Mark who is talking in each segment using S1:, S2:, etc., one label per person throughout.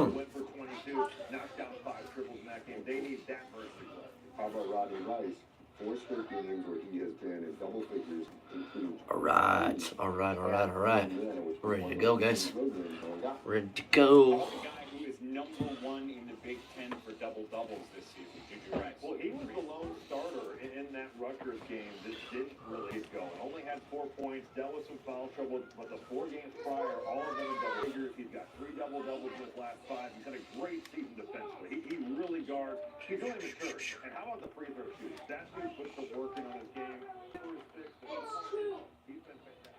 S1: went for 22, knocked down 5 triples in that game. They need that mercy play.
S2: How about Rodney Rice? 4 straight games where he has been in double figures, including.
S3: All right. We're ready to go, guys. Ready to go.
S1: The guy who is #1 in the Big Ten for double-doubles this season, Juju Rice. Well, he was the lone starter in that Rutgers game that didn't really get going. Only had 4 points, dealt with some foul trouble, but the 4 games prior, all of them in double figures. He's got 3 double-doubles in his last 5. He's had a great season defensively. He really guards. He's really mature. And how about the free throw shooting? That dude puts the work in on his game. He's been fantastic.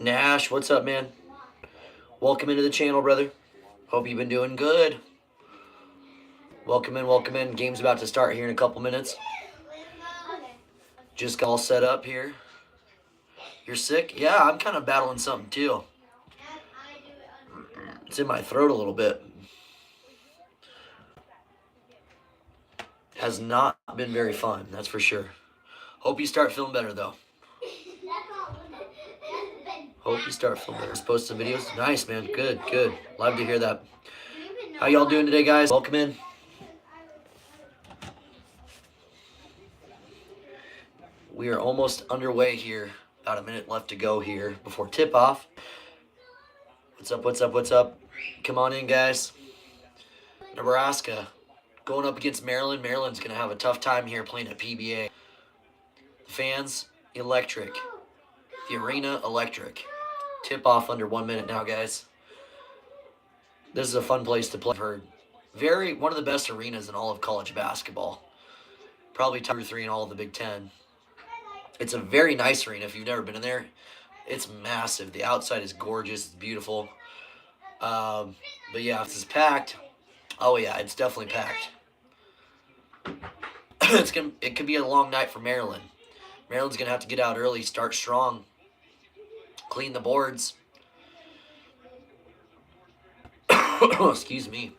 S3: Nash, what's up, man? Welcome into the channel, brother. Hope you've been doing good. Welcome in. Game's about to start here in a couple minutes. Just got all set up here. You're sick? Yeah, I'm kind of battling something too. It's in my throat a little bit. Has not been very fun, that's for sure. Hope you start feeling better, though. Hope you start feeling better. Post some videos. Nice, man. Good. Love to hear that. How y'all doing today, guys? Welcome in. We are almost underway here. About a minute left to go here before tip-off. What's up? Come on in, guys. Nebraska going up against Maryland. Maryland's going to have a tough time here playing at PBA. The fans, electric. The arena, electric. Tip-off under 1 minute now, guys. This is a fun place to play. I've heard one of the best arenas in all of college basketball. Probably 2 or 3 in all of the Big Ten. It's a very nice arena if you've never been in there. It's massive. The outside is gorgeous. It's beautiful. But yeah, if it's packed, oh yeah, it's definitely packed. It could be a long night for Maryland. Maryland's going to have to get out early, start strong, clean the boards. Excuse me.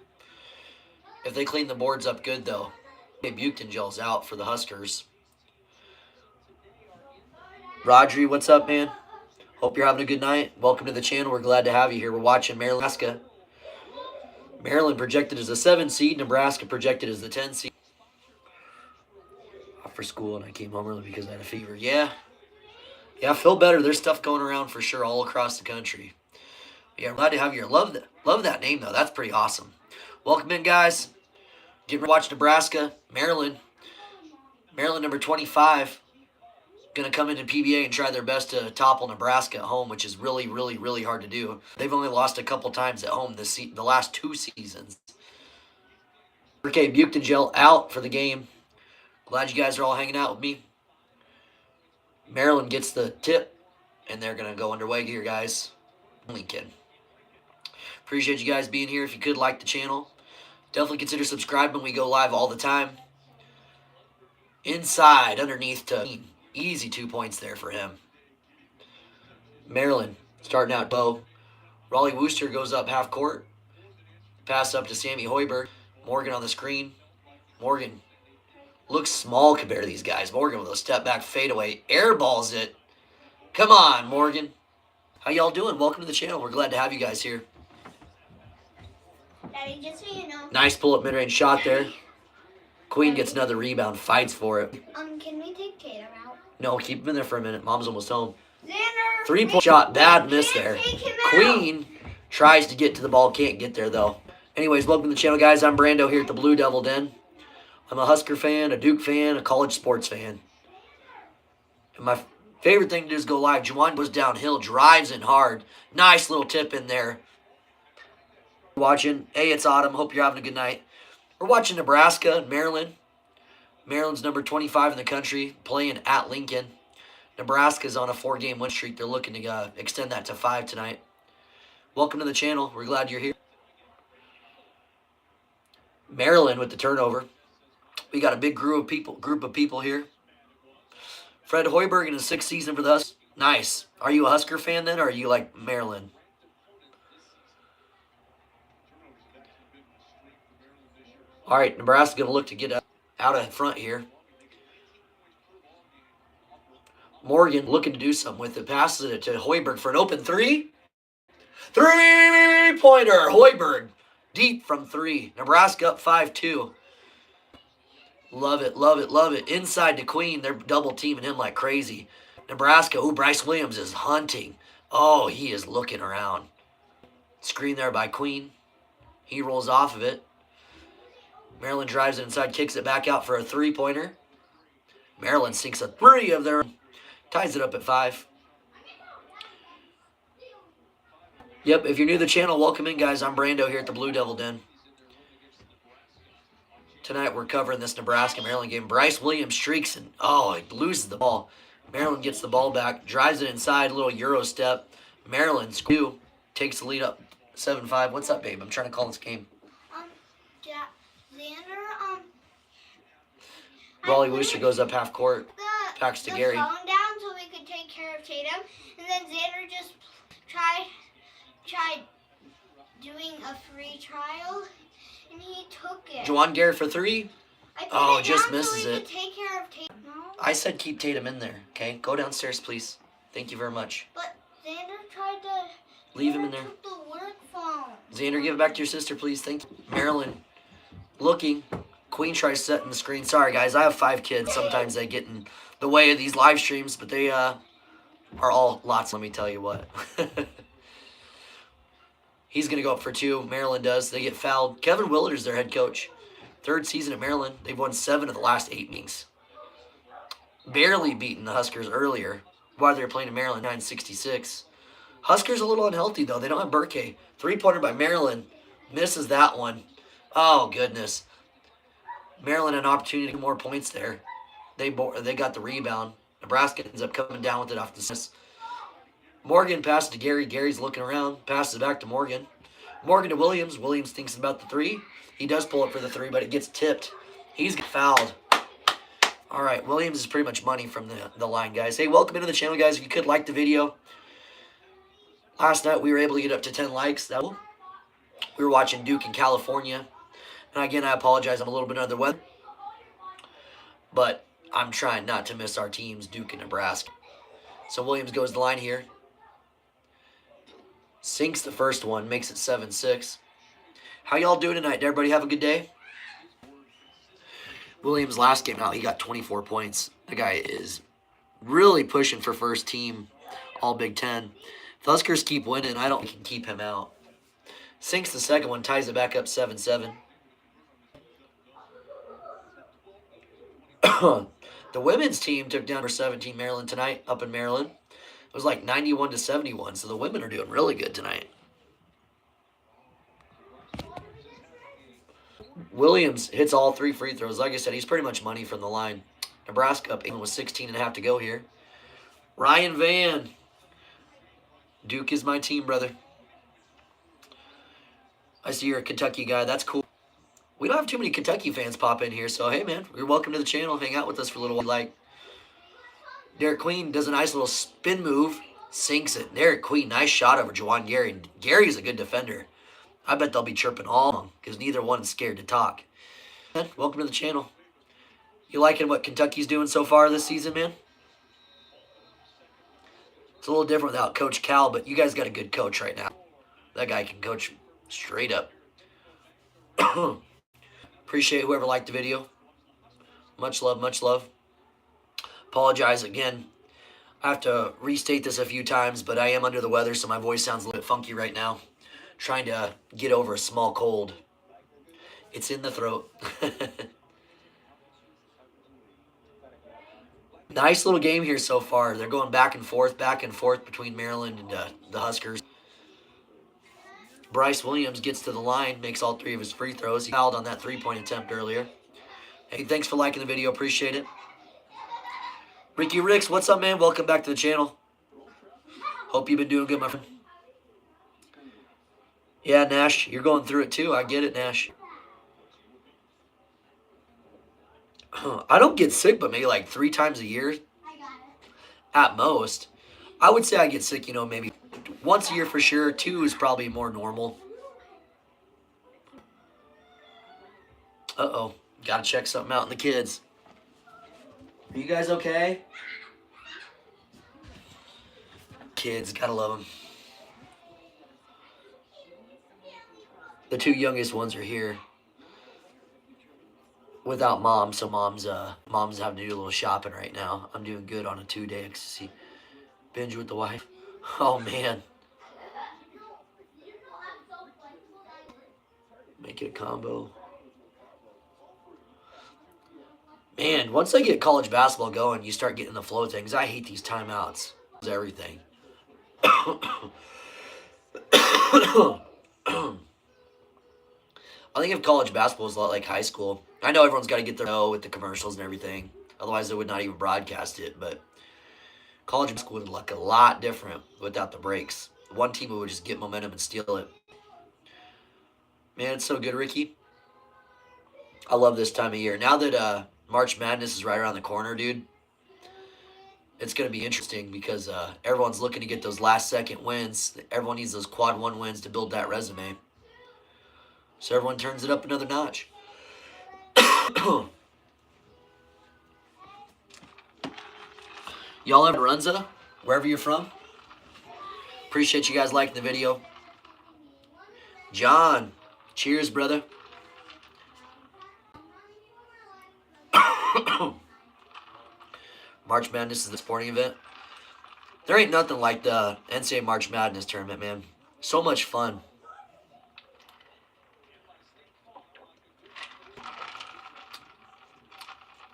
S3: If they clean the boards up good, though, Buchtengel's out for the Huskers. Rodri, what's up, man? Hope you're having a good night. Welcome to the channel. We're glad to have you here. We're watching Maryland, Nebraska. Maryland projected as a 7 seed. Nebraska projected as the 10 seed. Off for school, and I came home early because I had a fever. Yeah, I feel better. There's stuff going around for sure all across the country. Yeah, I'm glad to have you here. Love that name, though. That's pretty awesome. Welcome in, guys. Get ready to watch Nebraska, Maryland. Maryland number 25. Going to come into PBA and try their best to topple Nebraska at home, which is really hard to do. They've only lost a couple times at home the last 2 seasons. Okay, Buchtengel out for the game. Glad you guys are all hanging out with me. Maryland gets the tip, and they're going to go underway here, guys. Lincoln. Appreciate you guys being here. If you could, like the channel. Definitely consider subscribing. We go live all the time. Inside, underneath to easy 2 points there for him. Maryland starting out low. Raleigh Wooster goes up half court. Pass up to Sammy Hoiberg. Morgan on the screen. Morgan looks small compared to these guys. Morgan with a step back fadeaway. Airballs it. Come on, Morgan. How y'all doing? Welcome to the channel. We're glad to have you guys here.
S4: Daddy, just so you know.
S3: Nice pull-up mid-range shot there. Queen gets another rebound. Fights for it.
S4: Can we take Tatum out?
S3: No, keep him in there for a minute. Mom's almost home.
S4: Xander,
S3: 3-point shot. Bad miss there. Queen tries to get to the ball. Can't get there, though. Anyways, welcome to the channel, guys. I'm Brando here at the Blue Devil Den. I'm a Husker fan, a Duke fan, a college sports fan. And my favorite thing to do is go live. Juwan goes downhill, drives in hard. Nice little tip in there. Watching. Hey, it's Autumn. Hope you're having a good night. We're watching Nebraska and Maryland. Maryland's number 25 in the country, playing at Lincoln. Nebraska's on a 4-game win streak. They're looking to extend that to 5 tonight. Welcome to the channel. We're glad you're here. Maryland with the turnover. We got a big group of people here. Fred Hoiberg in his 6th season for the Huskers. Nice. Are you a Husker fan then, or are you like Maryland? All right, Nebraska's going to look to get out in front here. Morgan looking to do something with it. Passes it to Hoiberg for an open three. Three-pointer. Hoiberg deep from three. Nebraska up 5-2. Love it, love it, love it. Inside to Queen. They're double teaming him like crazy. Nebraska. Ooh, Bryce Williams is hunting. Oh, he is looking around. Screen there by Queen. He rolls off of it. Maryland drives it inside, kicks it back out for a three-pointer. Maryland sinks a three of their own. Ties it up at 5. Yep, if you're new to the channel, welcome in, guys. I'm Brando here at the Blue Devil Den. Tonight we're covering this Nebraska-Maryland game. Bryce Williams streaks and, oh, he loses the ball. Maryland gets the ball back, drives it inside, little Euro step. Maryland, takes the lead up 7-5. What's up, babe? I'm trying to call this game.
S4: Yeah, Xander,
S3: Raleigh Wooster goes up half court. Packs to Gary.
S4: The phone down so we could take care of Tatum, and then Xander just tried doing a free trial, and he took it.
S3: Juwan Gary for three. Oh, just misses
S4: so we
S3: it.
S4: could take care of Tatum. No?
S3: I said keep Tatum in there, okay? Go downstairs, please. Thank you very much.
S4: But Xander tried to...
S3: Leave him in there.
S4: Took the work phone.
S3: Xander, give it back to your sister, please. Thank you. Maryland looking. Queen tries setting the screen. Sorry, guys. I have 5 kids. Sometimes they get in the way of these live streams, but they are all lots, let me tell you what. He's going to go up for 2. Maryland does. They get fouled. Kevin Willard is their head coach. 3rd season at Maryland. They've won 7 of the last 8 meetings. Barely beaten the Huskers earlier while they were playing in Maryland, 966. Huskers a little unhealthy, though. They don't have Burke. 3-pointer by Maryland. Misses that one. Oh, goodness. Maryland had an opportunity to get more points there. They got the rebound. Nebraska ends up coming down with it off the miss. Morgan passes to Gary. Gary's looking around. Passes it back to Morgan. Morgan to Williams. Williams thinks about the 3. He does pull it for the 3, but it gets tipped. He's fouled. All right, Williams is pretty much money from the line, guys. Hey, welcome into the channel, guys. If you could like the video. Last night, we were able to get up to 10 likes. We were watching Duke in California. And again, I apologize. I'm a little bit under the weather. But I'm trying not to miss our teams, Duke and Nebraska. So Williams goes to the line here. Sinks the first one. Makes it 7-6. How y'all doing tonight? Did everybody have a good day? Williams last game out, he got 24 points. The guy is really pushing for first team all Big Ten. If the Huskers keep winning, I don't think we can keep him out. Sinks the second one, ties it back up 7-7. The women's team took down number 17 Maryland tonight up in Maryland. It was like 91-71, so the women are doing really good tonight. Williams hits all 3 free throws. Like I said, he's pretty much money from the line. Nebraska up 8 with 16.5 to go here. Ryan Van. Duke is my team, brother. I see you're a Kentucky guy. That's cool. We don't have too many Kentucky fans pop in here, so hey, man, you're welcome to the channel. Hang out with us for a little while. Like, Derek Queen does a nice little spin move, sinks it. Derek Queen, nice shot over Juwan Gary. Gary's a good defender. I bet they'll be chirping all along because neither one's scared to talk. Welcome to the channel. You liking what Kentucky's doing so far this season, man? It's a little different without Coach Cal, but you guys got a good coach right now. That guy can coach straight up. Appreciate whoever liked the video. Much love, much love. Apologize again. I have to restate this a few times, but I am under the weather, so my voice sounds a little bit funky right now. Trying to get over a small cold. It's in the throat. Nice little game here so far. They're going back and forth between Maryland and the Huskers. Bryce Williams gets to the line, makes all 3 of his free throws. He fouled on that 3-point attempt earlier. Hey, thanks for liking the video. Appreciate it. Ricky Ricks, what's up, man? Welcome back to the channel. Hope you've been doing good, my friend. Yeah, Nash, you're going through it too. I get it, Nash. I don't get sick, but maybe like 3 times a year. At most. I would say I get sick, maybe once a year for sure. 2 is probably more normal. Uh-oh. Got to check something out in the kids. Are you guys okay? Kids, gotta love them. The two youngest ones are here without mom, so mom's having to do a little shopping right now. I'm doing good on a 2-day ecstasy binge with the wife. Oh man. Make it a combo. Man, once I get college basketball going, you start getting the flow of things. I hate these timeouts. It's everything. I think if college basketball is a lot like high school, I know everyone's got to get their know with the commercials and everything. Otherwise, they would not even broadcast it. But college basketball would look a lot different without the breaks. One team would just get momentum and steal it. Man, it's so good, Ricky. I love this time of year. Now that March Madness is right around the corner, dude, it's going to be interesting because everyone's looking to get those last-second wins. Everyone needs those quad 1 wins to build that resume. So everyone turns it up another notch. Y'all have Runza, wherever you're from. Appreciate you guys liking the video. John, cheers, brother. March Madness is the sporting event. There ain't nothing like the NCAA March Madness tournament, man. So much fun.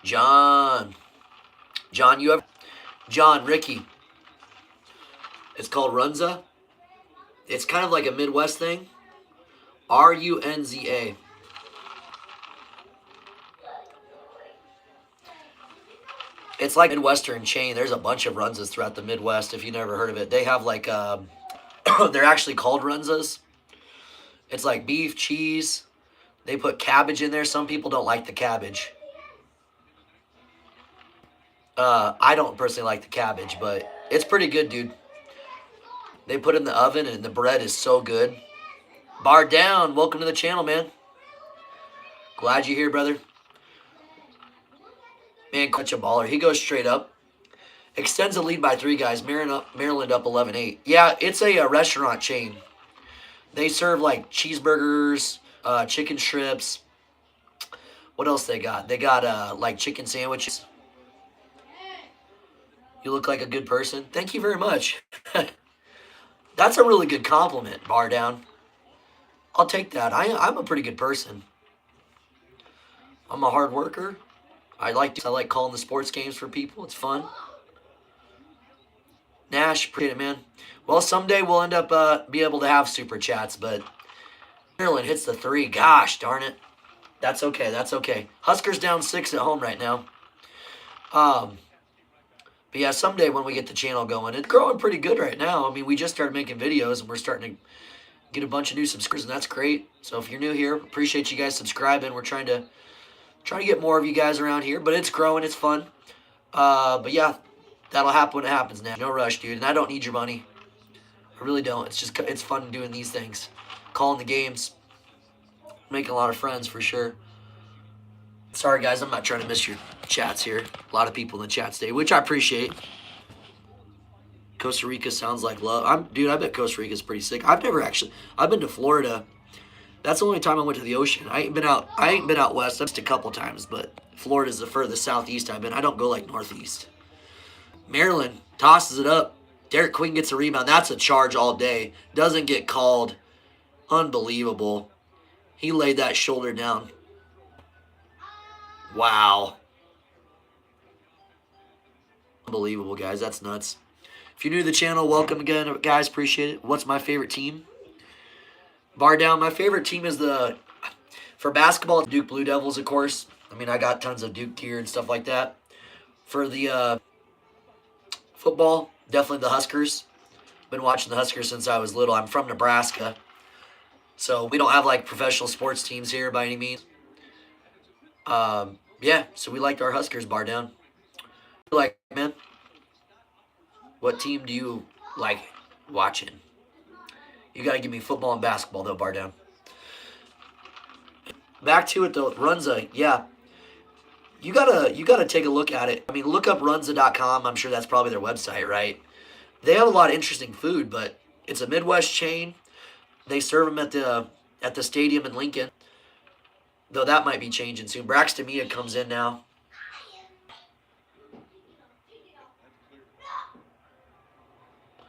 S3: John, Ricky. It's called Runza. It's kind of like a Midwest thing. Runza. It's like a Midwestern chain. There's a bunch of Runzas throughout the Midwest. If you never heard of it, they have like they're actually called Runzas. It's like beef, cheese. They put cabbage in there. Some people don't like the cabbage. I don't personally like the cabbage, but it's pretty good, dude. They put it in the oven, and the bread is so good. Bar down. Welcome to the channel, man. Glad you're here, brother. Man, such a baller. He goes straight up. Extends the lead by 3 guys. Maryland up 11-8. Yeah, it's a restaurant chain. They serve like cheeseburgers, chicken strips. What else they got? They got like chicken sandwiches. You look like a good person. Thank you very much. That's a really good compliment, Bar Down. I'll take that. I'm a pretty good person. I'm a hard worker. I like calling the sports games for people. It's fun. Nash, appreciate it, man. Well, someday we'll end up be able to have super chats, but Maryland hits the 3. Gosh, darn it. That's okay. That's okay. Huskers down 6 at home right now. But yeah, someday when we get the channel going, it's growing pretty good right now. I mean, we just started making videos, and we're starting to get a bunch of new subscribers, and that's great. So if you're new here, appreciate you guys subscribing. We're trying to get more of you guys around here, but it's growing. It's fun. But yeah, that'll happen when it happens now. No rush, dude. And I don't need your money. I really don't. It's fun doing these things. Calling the games. Making a lot of friends for sure. Sorry, guys. I'm not trying to miss your chats here. A lot of people in the chat today, which I appreciate. Costa Rica sounds like love. Dude, I bet Costa Rica's pretty sick. I've been to Florida. That's the only time I went to the ocean. I ain't been out west. I've just a couple times, but Florida's the furthest southeast I've been. I don't go like northeast. Maryland tosses it up. Derek Queen gets a rebound. That's a charge all day. Doesn't get called. Unbelievable. He laid that shoulder down. Wow. Unbelievable, guys. That's nuts. If you're new to the channel, welcome again, guys. Appreciate it. What's my favorite team? Bar down. My favorite team is for basketball, Duke Blue Devils, of course. I mean, I got tons of Duke gear and stuff like that. For the football, definitely the Huskers. Been watching the Huskers since I was little. I'm from Nebraska. So we don't have like professional sports teams here by any means. Yeah, so we like our Huskers, Bar down. Like, man, what team do you like watching? You got to give me football and basketball, though, Bar down. Back to it, though. Runza, yeah. You gotta take a look at it. I mean, look up runza.com. I'm sure that's probably their website, right? They have a lot of interesting food, but it's a Midwest chain. They serve them at the stadium in Lincoln. Though that might be changing soon. Braxton Mia comes in now.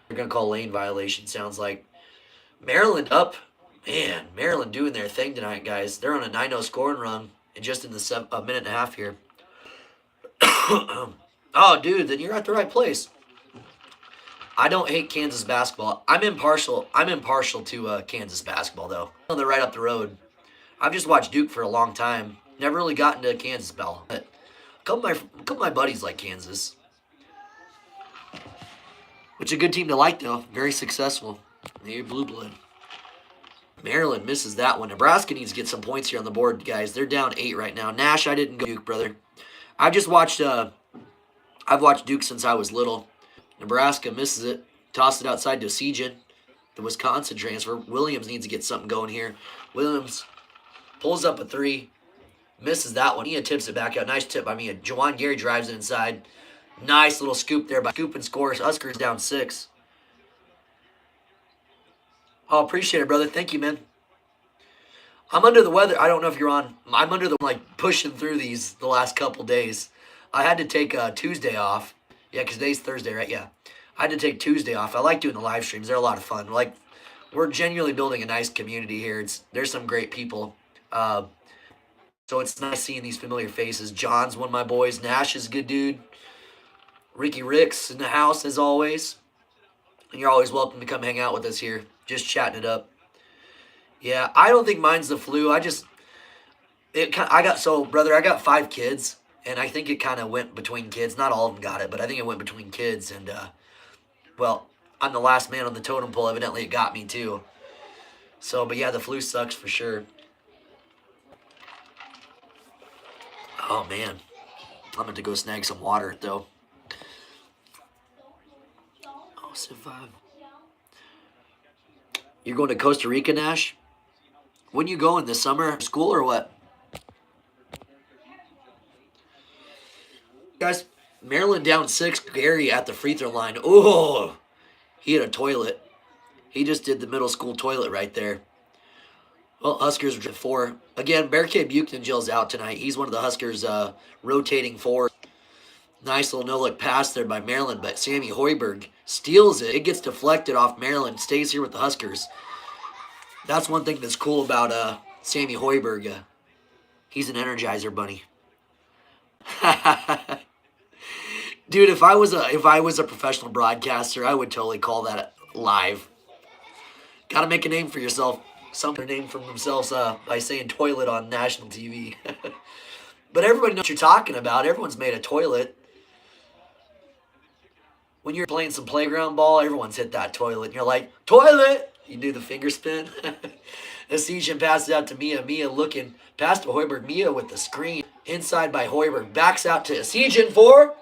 S3: They're going to call lane violation, sounds like. Maryland up. Man, Maryland doing their thing tonight, guys. They're on a 9-0 scoring run and just in the a minute and a half here. Oh, dude, then you're at the right place. I don't hate Kansas basketball. I'm impartial to Kansas basketball, though. They're right up the road. I've just watched Duke for a long time. Never really gotten to Kansas ball. But a couple of my buddies like Kansas. Which is a good team to like, though. Very successful. They're blue blood. Maryland misses that one. Nebraska needs to get some points here on the board, guys. They're down 8 right now. Nash, I didn't go Duke, brother. I've just watched. I've watched Duke since I was little. Nebraska misses it. Tossed it outside to Sejan, the Wisconsin transfer. Williams needs to get something going here. Williams pulls up a 3. Misses that one. Mia tips it back out. Nice tip by Mia. Juwan Gary drives it inside. Nice little scoop there by Scoop and scores. Huskers down 6. Oh, appreciate it, brother. Thank you, man. I'm under the weather. I don't know if you're on. I'm under the, pushing through these the last couple days. I had to take Tuesday off. Yeah, because today's Thursday, right? Yeah. I had to take Tuesday off. I like doing the live streams. They're a lot of fun. We're genuinely building a nice community here. There's some great people. So it's nice seeing these familiar faces. John's one of my boys. Nash is a good dude. Ricky Ricks in the house, as always. And you're always welcome to come hang out with us here. Just chatting it up. Yeah, I don't think mine's the flu. I got 5 kids, and I think it kind of went between kids. Not all of them got it, but I think it went between kids. And, I'm the last man on the totem pole. Evidently, it got me, too. So, but yeah, the flu sucks for sure. Oh, man. I'm going to go snag some water, though. Oh, survive. You're going to Costa Rica, Nash? When you going, this summer? School or what? Guys, Maryland down 6. Gary at the free throw line. Oh, he had a toilet. He just did the middle school toilet right there. Well, Huskers are 4. Again, Barricade Buchnagil's out tonight. He's one of the Huskers rotating 4. Nice little no-look pass there by Maryland, but Sammy Hoiberg steals it. It gets deflected off Maryland, stays here with the Huskers. That's one thing that's cool about Sammy Hoiberg. He's an Energizer bunny. Dude, if I was a professional broadcaster, I would totally call that live. Got to make a name for yourself. Some name for themselves by saying toilet on national TV. But everybody knows what you're talking about. Everyone's made a toilet. When you're playing some playground ball, everyone's hit that toilet. And you're like, toilet! You do the finger spin. Asian passes out to Mia. Mia looking past to Hoiberg. Mia with the screen. Inside by Hoiberg. Backs out to Asian for.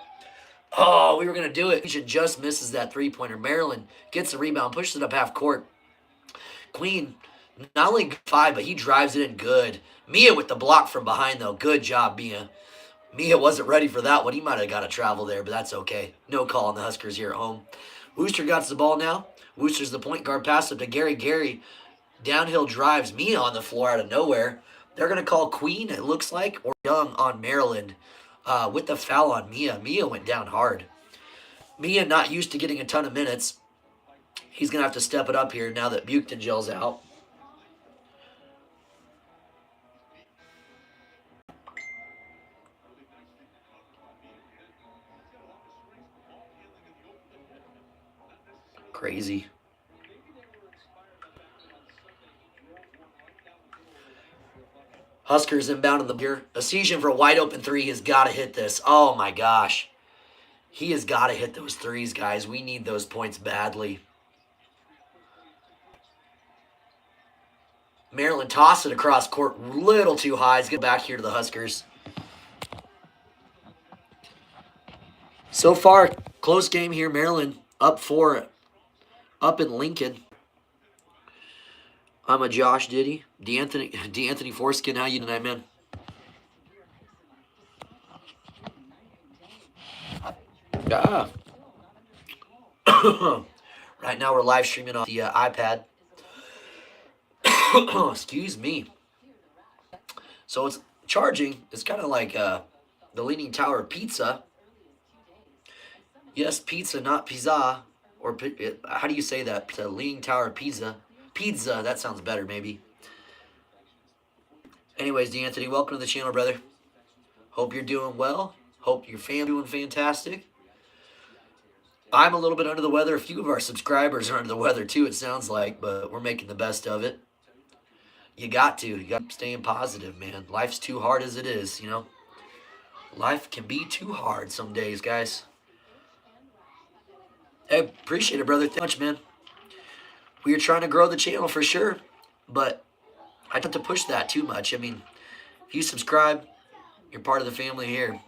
S3: Oh, we were going to do it. Asian just misses that three-pointer. Maryland gets the rebound. Pushes it up half court. Queen, not only 5, but he drives it in good. Mia with the block from behind, though. Good job, Mia. Mia wasn't ready for that one. He might have got to travel there, but that's okay. No call on the Huskers here at home. Wooster got the ball now. Wooster's the point guard. Pass up to Gary. Gary downhill drives. Mia on the floor out of nowhere. They're going to call Queen, it looks like, or Young on Maryland with the foul on Mia. Mia went down hard. Mia not used to getting a ton of minutes. He's going to have to step it up here now that Buchnagil's out. Crazy. Huskers inbound in the gear. Asian for a wide open 3 has got to hit this. Oh my gosh. He has got to hit those 3s, guys. We need those points badly. Maryland toss it across court. Little too high. Let's get back here to the Huskers. So far, close game here. Maryland up 4. Up in Lincoln. I'm a Josh Diddy. D'Anthony Foreskin, how you tonight, man? Right now we're live streaming on the iPad. Excuse me. So it's charging. It's kind of like the Leaning Tower of Pizza. Yes, pizza, not pizza. Or how do you say that? The Leaning Tower of Pizza. Pizza, that sounds better maybe. Anyways, D'Anthony, welcome to the channel, brother. Hope you're doing well. Hope your family's doing fantastic. I'm a little bit under the weather. A few of our subscribers are under the weather too, it sounds like, but we're making the best of it. You got to keep staying positive, man. Life's too hard as it is, you know. Life can be too hard some days, guys. Hey, appreciate it, brother. Thank you much, man. We are trying to grow the channel for sure, but I don't have to push that too much. I mean, if you subscribe, you're part of the family here.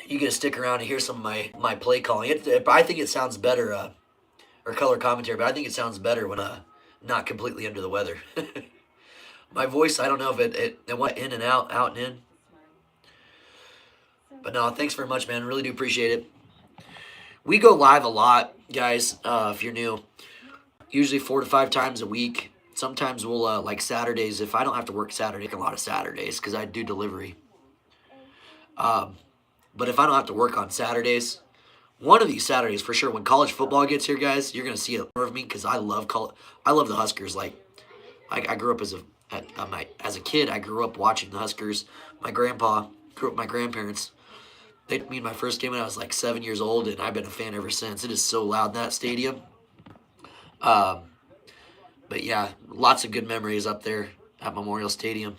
S3: You get to stick around and hear some of my play calling. I think it sounds better, or color commentary, but I think it sounds better when not completely under the weather. My voice, I don't know if it went in and out and in. But no, thanks very much, man. Really do appreciate it. We go live a lot, guys, if you're new. Usually 4 to 5 times a week. Sometimes we'll, like Saturdays, if I don't have to work Saturday, a lot of Saturdays, because I do delivery. But if I don't have to work on Saturdays, one of these Saturdays for sure, when college football gets here, guys, you're going to see it more of me, because I love the Huskers. Like, I grew up as a kid, I grew up watching the Huskers. My grandpa grew up with my grandparents. They took me in my first game when I was like 7 years old, and I've been a fan ever since. It is so loud in that stadium. But yeah, lots of good memories up there at Memorial Stadium.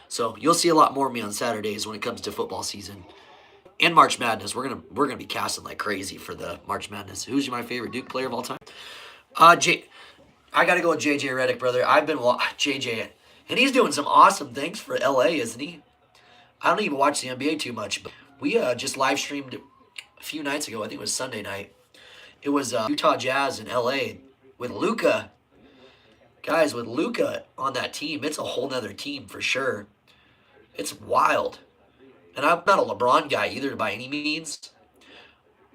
S3: So you'll see a lot more of me on Saturdays when it comes to football season. And March Madness. We're gonna be casting like crazy for the March Madness. Who's my favorite Duke player of all time? I gotta go with JJ Redick, brother. I've been JJ, and he's doing some awesome things for LA, isn't he? I don't even watch the NBA too much, but we just live streamed a few nights ago. I think it was Sunday night. It was Utah Jazz in LA with Luka. Guys, with Luka on that team, it's a whole nother team for sure. It's wild. And I'm not a LeBron guy either by any means,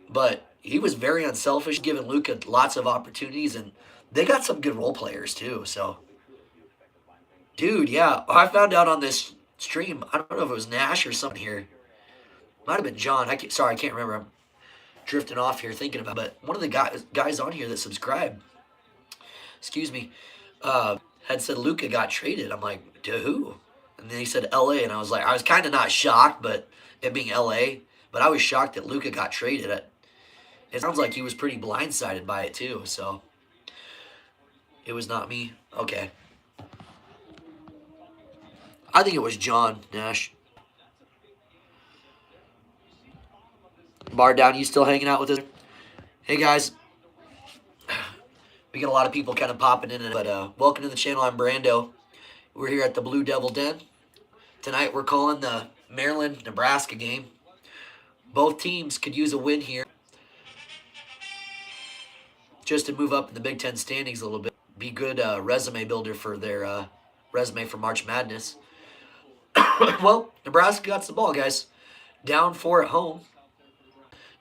S3: but he was very unselfish, giving Luka lots of opportunities, and they got some good role players too. So, dude, yeah, I found out on this stream, I don't know if it was Nash or something here. Might have been John. Sorry, I can't remember. I'm drifting off here thinking about it. But one of the guys on here that subscribed, excuse me, had said Luka got traded. I'm like, to who? And then he said LA, and I was kind of not shocked, but it being LA, but I was shocked that Luka got traded. It sounds like he was pretty blindsided by it too, so it was not me. Okay. I think it was John Nash. Bar down, you still hanging out with us? Hey guys. We got a lot of people kind of popping in, but welcome to the channel. I'm Brando. We're here at the Blue Devil Den. Tonight we're calling the Maryland-Nebraska game. Both teams could use a win here just to move up in the Big Ten standings a little bit. Be good resume builder for their resume for March Madness. Well, Nebraska got the ball, guys. Down 4 at home.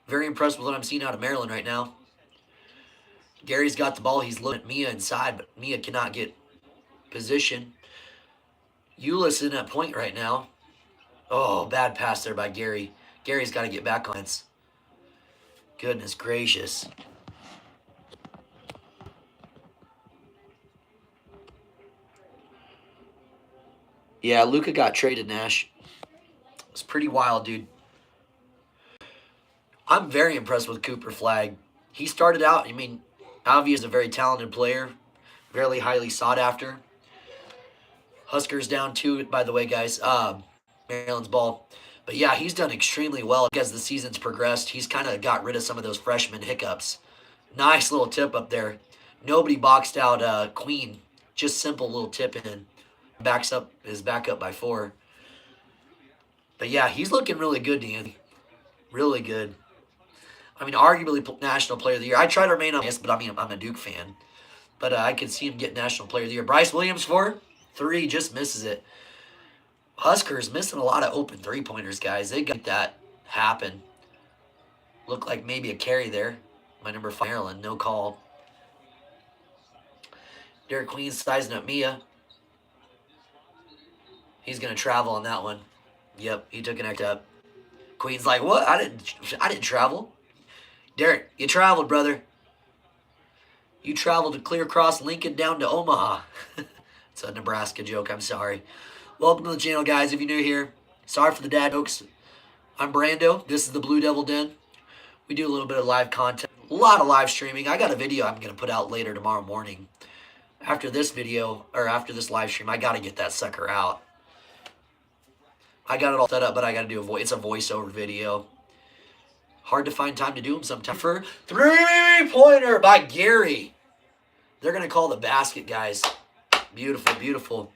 S3: Very impressed with what I'm seeing out of Maryland right now. Gary's got the ball. He's looking at Mia inside, but Mia cannot get position. Euless in at point right now. Oh, bad pass there by Gary. Gary's got to get back on it. Goodness gracious. Yeah, Luka got traded, Nash. It's pretty wild, dude. I'm very impressed with Cooper Flagg. He started out, I mean, obviously a very talented player. Very highly sought after. Huskers down 2, by the way, guys. Maryland's ball. But yeah, he's done extremely well as the season's progressed. He's kind of got rid of some of those freshman hiccups. Nice little tip up there. Nobody boxed out Queen. Just simple little tip in. Is back up by 4. But yeah, he's looking really good, Danny. Really good. I mean, arguably National Player of the Year. I try to remain on this, but I mean, I'm a Duke fan. But I can see him get National Player of the Year. Bryce Williams for 3, just misses it. Huskers missing a lot of open 3-pointers, guys. They got that happen. Looked like maybe a carry there. My number 5, Maryland, no call. Derek Queen's sizing up Mia. He's going to travel on that one. Yep, he took an act up. Queen's like, what? I didn't travel. Derek, you traveled, brother. You traveled to clear across Lincoln down to Omaha. It's a Nebraska joke, I'm sorry. Welcome to the channel, guys, if you're new here. Sorry for the dad jokes. I'm Brando. This is the Blue Devil Den. We do a little bit of live content. A lot of live streaming. I got a video I'm going to put out later tomorrow morning. After this video, or after this live stream, I got to get that sucker out. I got it all set up, but I got to do it's a voiceover video. Hard to find time to do them sometimes. For 3-pointer by Gary. They're going to call the basket, guys. Beautiful, beautiful.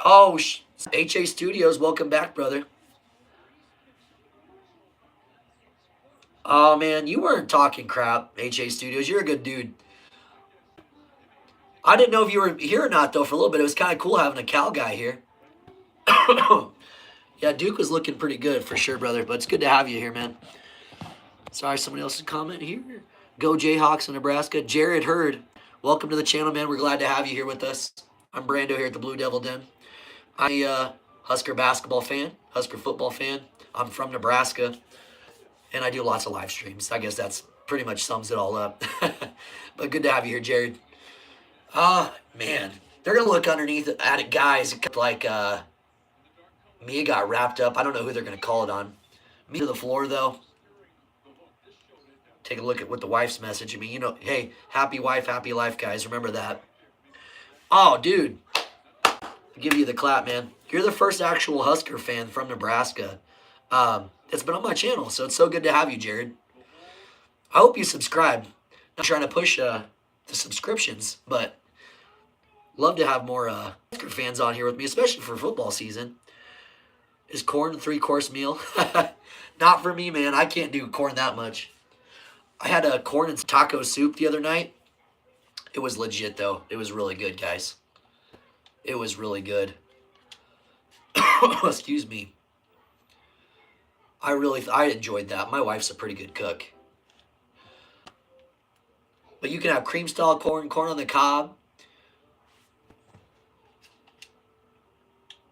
S3: Oh, HA Studios, welcome back, brother. Oh, man, you weren't talking crap, HA Studios. You're a good dude. I didn't know if you were here or not, though, for a little bit. It was kind of cool having a Cal guy here. Yeah, Duke was looking pretty good for sure, brother. But it's good to have you here, man. Sorry, somebody else's comment here. Go Jayhawks in Nebraska. Jared Hurd, welcome to the channel, man. We're glad to have you here with us. I'm Brando here at the Blue Devil Den. I'm a Husker basketball fan, Husker football fan. I'm from Nebraska, and I do lots of live streams. I guess that's pretty much sums it all up. But good to have you here, Jared. Man. They're going to look underneath at it, guys. Like, Mia got wrapped up. I don't know who they're going to call it on. Mia to the floor, though. Take a look at what the wife's message. I mean, you know, hey, happy wife, happy life, guys. Remember that. Oh, dude. I'll give you the clap, man. You're the first actual Husker fan from Nebraska. It's been on my channel, so it's so good to have you, Jared. I hope you subscribe. Not trying to push the subscriptions, but love to have more Husker fans on here with me, especially for football season. Is corn a 3-course meal? Not for me, man. I can't do corn that much. I had a corn and taco soup the other night. It was legit, though. It was really good, guys. It was really good. Excuse me. I enjoyed that. My wife's a pretty good cook. But you can have cream style corn, corn on the cob.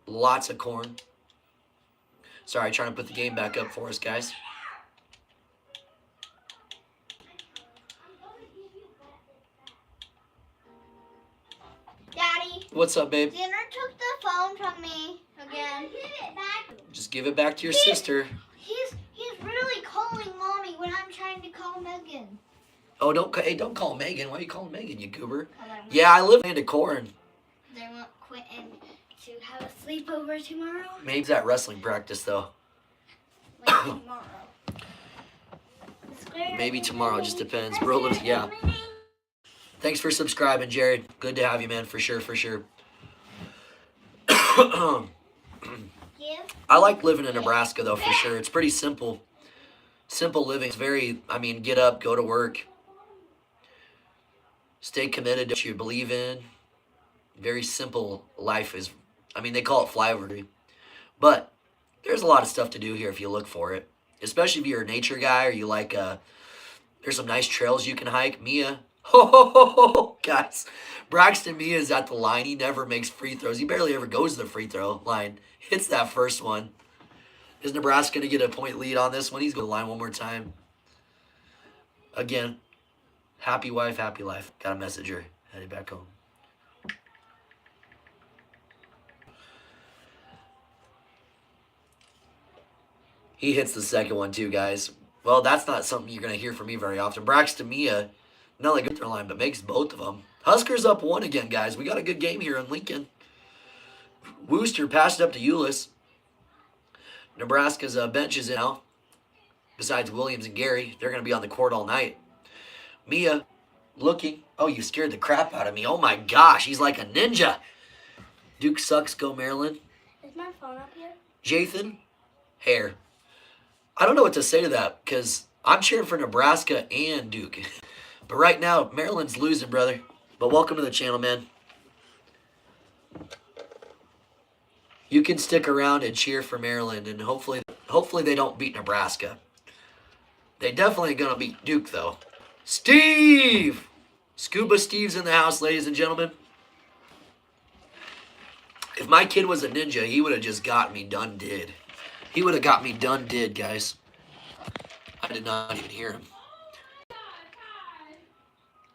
S3: Lots of corn. Sorry, trying to put the game back up for us, guys.
S4: Daddy.
S3: What's up, babe?
S4: Dinner took the phone from me again. Give it back.
S3: Just give it back to your sister.
S4: He's really calling Mommy when I'm trying to call Megan.
S3: Oh, don't call Megan. Why are you calling Megan, you goober? Yeah, I live in corn.
S4: They want Quentin to have a sleepover tomorrow.
S3: Maybe that wrestling practice, though.
S4: Like tomorrow.
S3: Maybe tomorrow. Just depends. Bro lives, yeah. Thanks for subscribing, Jared. Good to have you, man. For sure, for sure. I like living in Nebraska, though, for sure. It's pretty simple. Simple living. It's very, I mean, get up, go to work. Stay committed to what you believe in. Very simple life is, I mean, they call it flyover. But there's a lot of stuff to do here if you look for it. Especially if you're a nature guy or you like, there's some nice trails you can hike. Mia. Guys, Braxton Mia is at the line. He never makes free throws. He barely ever goes to the free throw line. Hits that first one. Is Nebraska going to get a point lead on this one? He's going to the line one more time. Again, happy wife, happy life. Got a message here. Headed back home. He hits the second one too, guys. Well, that's not something you're going to hear from me very often. Braxton Mia, not only goes to the line, but makes both of them. Huskers up 1 again, guys. We got a good game here in Lincoln. Wooster passed it up to Euless. Nebraska's bench is in now. Besides Williams and Gary, they're going to be on the court all night. Mia looking. Oh, you scared the crap out of me. Oh, my gosh. He's like a ninja. Duke sucks. Go Maryland.
S4: Is my phone up here?
S3: Jathan. Hair. I don't know what to say to that because I'm cheering for Nebraska and Duke. But right now, Maryland's losing, brother. But welcome to the channel, man. You can stick around and cheer for Maryland, and hopefully they don't beat Nebraska. They definitely going to beat Duke, though. Steve! Scuba Steve's in the house, ladies and gentlemen. If my kid was a ninja, he would have just got me done did. He would have got me done did, guys. I did not even hear him.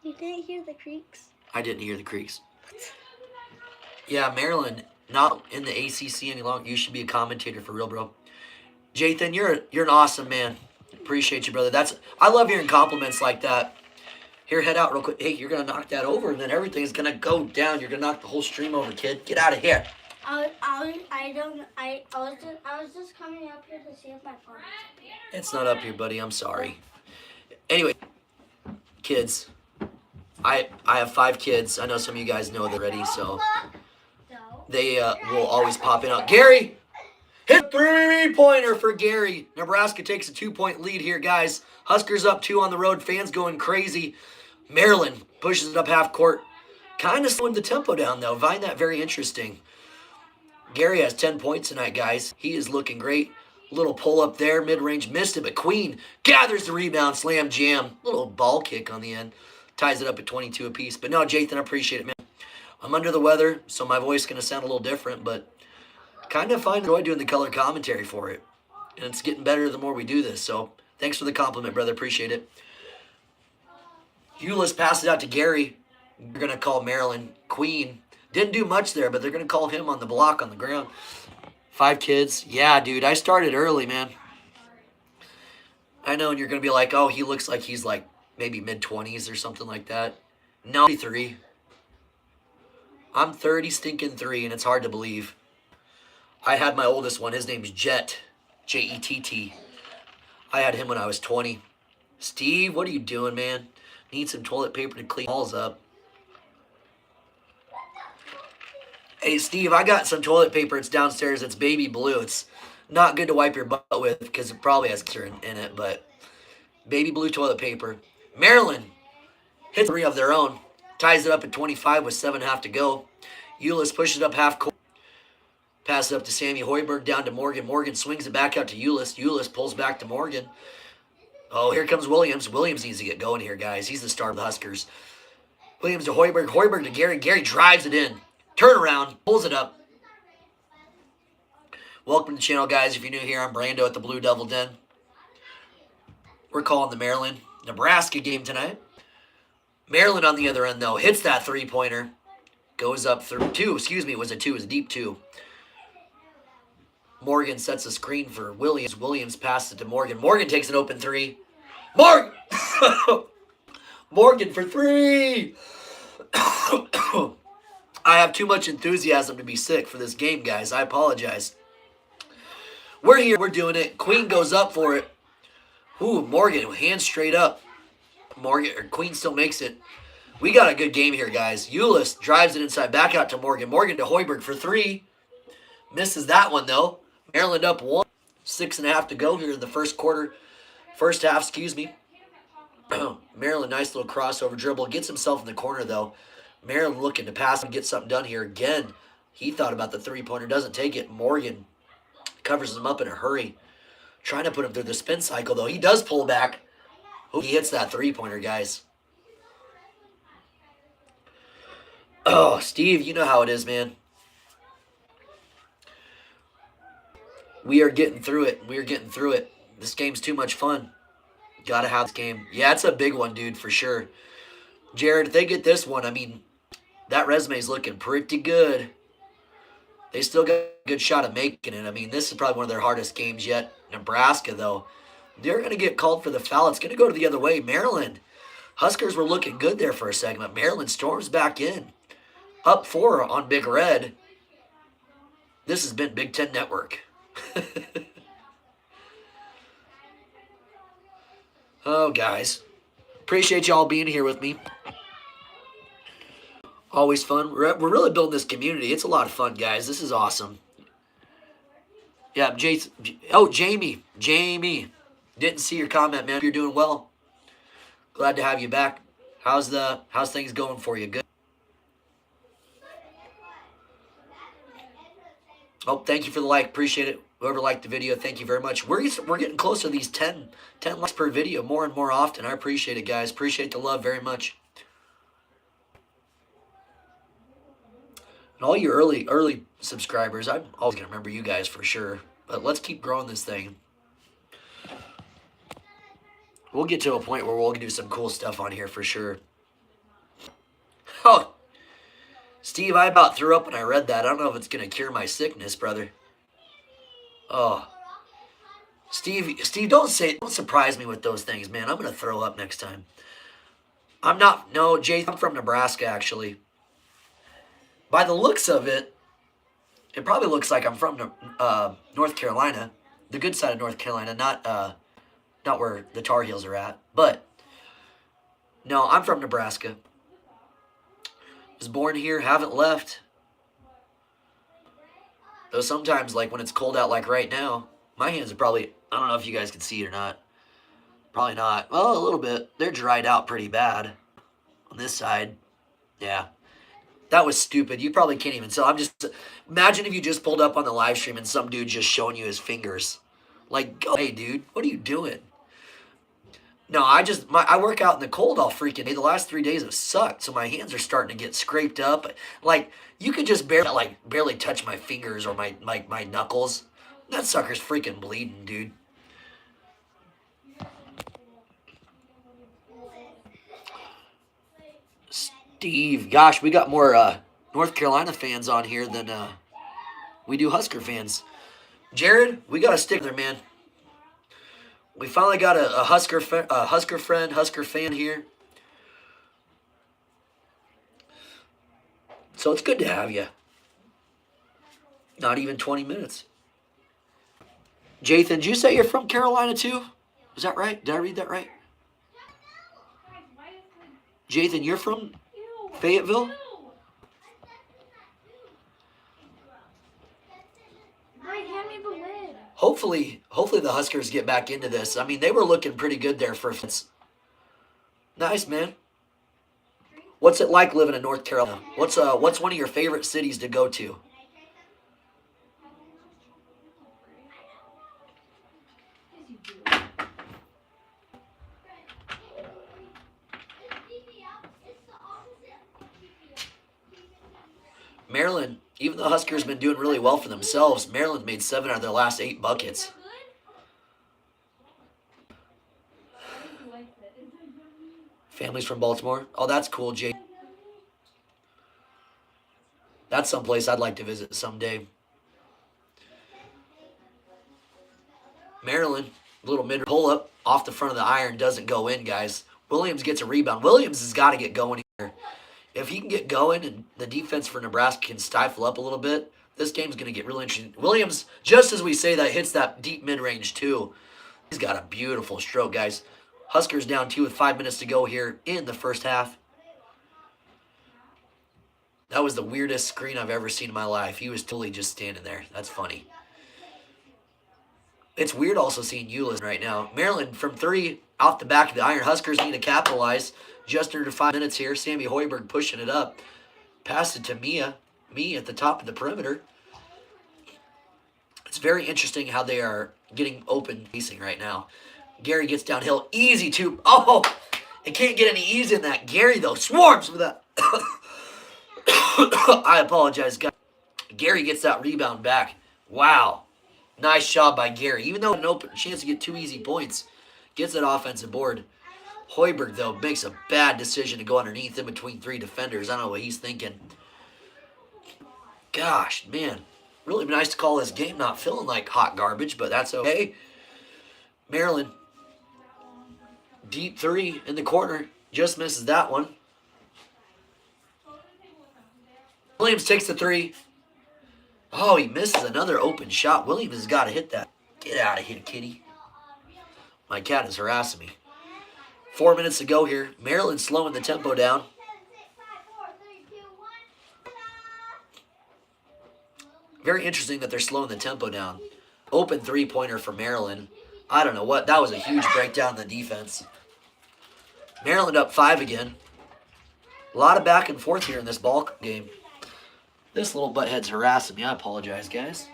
S4: You didn't hear the creaks?
S3: I didn't hear the creaks. Yeah, Maryland, not in the ACC any longer. You should be a commentator for real, bro. Jathan, you're an awesome man. Appreciate you, brother. I love hearing compliments like that. Here, head out real quick. Hey, you're gonna knock that over, and then everything's gonna go down. You're gonna knock the whole stream over, kid. Get out of here.
S4: I was just coming up here to see if my phone was up here.
S3: It's not up here, buddy. I'm sorry. Anyway, kids, I have 5 kids. I know some of you guys know that already, so they will always pop in. Gary, hit 3-pointer for Gary. Nebraska takes a 2-point lead here, guys. Huskers up 2 on the road. Fans going crazy. Maryland pushes it up half court. Kind of slowing the tempo down, though. Find that very interesting. Gary has 10 points tonight, guys. He is looking great. Little pull up there, mid-range, missed it, but Queen gathers the rebound, slam jam. Little ball kick on the end. Ties it up at 22 apiece. But no, Jathan, I appreciate it, man. I'm under the weather, so my voice is going to sound a little different, but kind of find joy doing the color commentary for it. And it's getting better the more we do this, so thanks for the compliment, brother. Appreciate it. Euless passes it out to Gary. You're going to call Maryland Queen. Didn't do much there, but they're going to call him on the block on the ground. 5 kids. Yeah, dude, I started early, man. I know, and you're going to be like, oh, he looks like he's like maybe mid-20s or something like that. No, 33. I'm 30 stinking 3, and it's hard to believe. I had my oldest one. His name's Jet. J-E-T-T. I had him when I was 20. Steve, what are you doing, man? Need some toilet paper to clean balls up. Hey, Steve, I got some toilet paper. It's downstairs. It's baby blue. It's not good to wipe your butt with because it probably has cancer in it, but baby blue toilet paper. Maryland hits 3 of their own. Ties it up at 25 with 7.5 to go. Euless pushes it up half court. Pass it up to Sammy Hoiberg, down to Morgan. Morgan swings it back out to Euless. Euless pulls back to Morgan. Oh, here comes Williams. Williams needs to get going here, guys. He's the star of the Huskers. Williams to Hoiberg. Hoiberg to Gary. Gary drives it in. Turnaround. Pulls it up. Welcome to the channel, guys. If you're new here, I'm Brando at the Blue Devil Den. We're calling the Maryland-Nebraska game tonight. Maryland on the other end, though, hits that 3-pointer. Goes up through 2. Excuse me, it was a 2. It was a deep 2. Morgan sets a screen for Williams. Williams passes it to Morgan. Morgan takes an open 3. Morgan! Morgan for 3! I have too much enthusiasm to be sick for this game, guys. I apologize. We're here. We're doing it. Queen goes up for it. Ooh, Morgan, hands straight up. Queen still makes it. We got a good game here, guys. Euless drives it inside, back out to Morgan. Morgan to Hoiberg for 3. Misses that one, though. Maryland up 1. 6.5 to go here in the first quarter. First half, excuse me. Maryland, nice little crossover dribble. Gets himself in the corner, though. Maryland looking to pass and get something done here again. He thought about the 3-pointer, doesn't take it. Morgan covers him up in a hurry. Trying to put him through the spin cycle, though. He does pull back. Ooh, he hits that 3-pointer, guys. Oh, Steve, you know how it is, man. We are getting through it. We are getting through it. This game's too much fun. Gotta have this game. Yeah, it's a big one, dude, for sure. Jared, if they get this one, I mean, that resume's looking pretty good. They still got a good shot at making it. I mean, this is probably one of their hardest games yet. Nebraska, though, they're going to get called for the foul. It's going to go to the other way. Maryland. Huskers were looking good there for a segment. Maryland storms back in. Up 4 on Big Red. This has been Big Ten Network. Oh, guys. Appreciate y'all being here with me. Always fun. We're really building this community. It's a lot of fun, guys. This is awesome. Yeah, Jason. Oh, Jamie. Jamie. Didn't see your comment, man. You're doing well. Glad to have you back. How's things going for you? Good. Oh, thank you for the like. Appreciate it. Whoever liked the video, thank you very much. We're getting close to these 10 likes per video more and more often. I appreciate it, guys. Appreciate the love very much. And all you early subscribers, I'm always going to remember you guys for sure. But let's keep growing this thing. We'll get to a point where we'll do some cool stuff on here for sure. Oh, Steve, I about threw up when I read that. I don't know if it's going to cure my sickness, brother. Oh, Steve, don't surprise me with those things, man. I'm going to throw up next time. No, Jay, I'm from Nebraska, actually. By the looks of it, it probably looks like I'm from North Carolina, the good side of North Carolina, not where the Tar Heels are at. But, no, I'm from Nebraska. Was born here, haven't left. Though sometimes, like when it's cold out like right now, my hands are probably, I don't know if you guys can see it or not. Probably not. Well, a little bit. They're dried out pretty bad on this side. Yeah. That was stupid. You probably can't even tell. Imagine if you just pulled up on the live stream and some dude just showing you his fingers. Like, go, hey, dude, what are you doing? No, I work out in the cold all freaking day. The last 3 days have sucked, so my hands are starting to get scraped up. Like, you could just barely touch my fingers or my knuckles. That sucker's freaking bleeding, dude. Steve, gosh, we got more North Carolina fans on here than we do Husker fans. Jared, we got to stick there, man. We finally got a Husker fan here. So it's good to have you. Not even 20 minutes. Jathan, did you say you're from Carolina too? Is that right? Did I read that right? Jathan, you're from Fayetteville? Hopefully the Huskers get back into this. I mean, they were looking pretty good there for nice, man. What's it like living in North Carolina? What's one of your favorite cities to go to? Maryland, even though Huskers been doing really well for themselves, Maryland made 7 out of their last 8 buckets. Families from Baltimore. Oh, that's cool, Jay. That's someplace I'd like to visit someday. Maryland, little mid pull-up off the front of the iron, doesn't go in, guys. Williams gets a rebound. Williams has got to get going here. If he can get going and the defense for Nebraska can stifle up a little bit, this game's going to get really interesting. Williams, just as we say that, hits that deep mid-range too. He's got a beautiful stroke, guys. Huskers down 2 with 5 minutes to go here in the first half. That was the weirdest screen I've ever seen in my life. He was totally just standing there. That's funny. It's weird also seeing Euless right now. Maryland from 3 out the back of the iron. Huskers need to capitalize. Just under 5 minutes here. Sammy Hoiberg pushing it up. Pass it to Mia. Mia at the top of the perimeter. It's very interesting how they are getting open pacing right now. Gary gets downhill. Easy two. Oh, it can't get any easy in that. Gary, though, swarms with that. I apologize, guys. Gary gets that rebound back. Wow. Nice job by Gary. Even though an open chance to get 2 easy points, gets that offensive board. Hoiberg, though, makes a bad decision to go underneath in between 3 defenders. I don't know what he's thinking. Gosh, man. Really nice to call this game not feeling like hot garbage, but that's okay. Maryland, deep 3 in the corner. Just misses that one. Williams takes the 3. Oh, he misses another open shot. Williams has got to hit that. Get out of here, kitty. My cat is harassing me. 4 minutes to go here. Maryland slowing the tempo down. Very interesting that they're slowing the tempo down. Open 3-pointer for Maryland. I don't know what. That was a huge breakdown in the defense. Maryland up 5 again. A lot of back and forth here in this ball game. This little butthead's harassing me. I apologize, guys.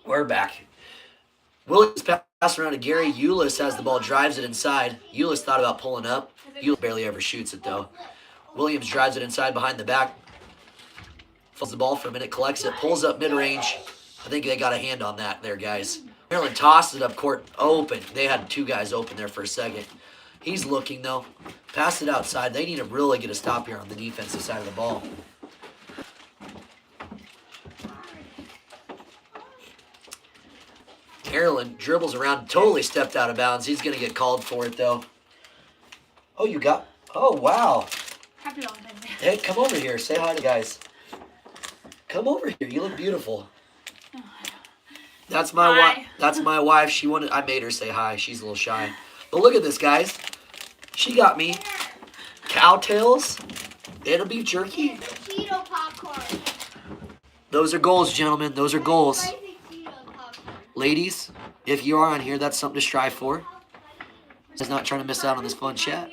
S3: We're back. Williams pass around to Gary. Eulis has the ball, drives it inside. Eulis thought about pulling up. Eulis barely ever shoots it, though. Williams drives it inside behind the back. Falls the ball for a minute, collects it, pulls up mid-range. I think they got a hand on that there, guys. Maryland tossed it up court open. They had two guys open there for a second. He's looking, though. Passed it outside. They need to really get a stop here on the defensive side of the ball. Maryland dribbles around, totally stepped out of bounds. He's going to get called for it, though. Oh, you got... Oh, wow.
S5: Happy Valentine's Day.
S3: Hey, come over here. Say hi to guys. Come over here. You look beautiful. That's my wife. That's my wife. She wanted. I made her say hi. She's a little shy. But look at this, guys. She got me cowtails and a beef jerky.
S4: Cheeto popcorn.
S3: Those are goals, gentlemen. Those are goals.
S4: Spicy Cheeto popcorn.
S3: Ladies, if you are on here, that's something to strive for. Just not trying to miss out on this fun chat.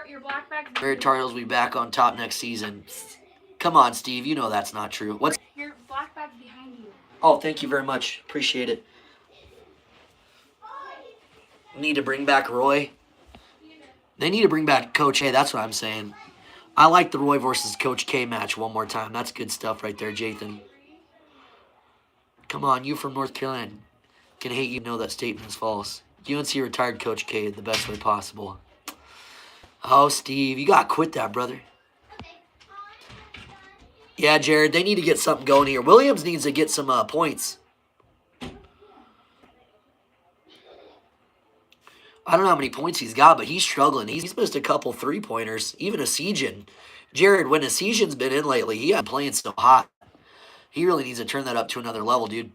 S5: Your black bag's
S3: Barry Tar Heels will be back on top next season. Come on, Steve. You know that's not true. What's...
S5: Your black bag's behind you.
S3: Oh, thank you very much. Appreciate it. Need to bring back Roy. They need to bring back Coach A. That's what I'm saying. I like the Roy versus Coach K match one more time. That's good stuff right there, Jathan. Come on, you from North Carolina. Can hate you know that statement is false. UNC retired Coach K the best way possible. Oh, Steve, you got to quit that, brother. Yeah, Jared, they need to get something going here. Williams needs to get some points. I don't know how many points he's got, but he's struggling. He's missed a couple three-pointers, even a Asian. Jared, when a Asian's been in lately, he ain't playing so hot. He really needs to turn that up to another level, dude.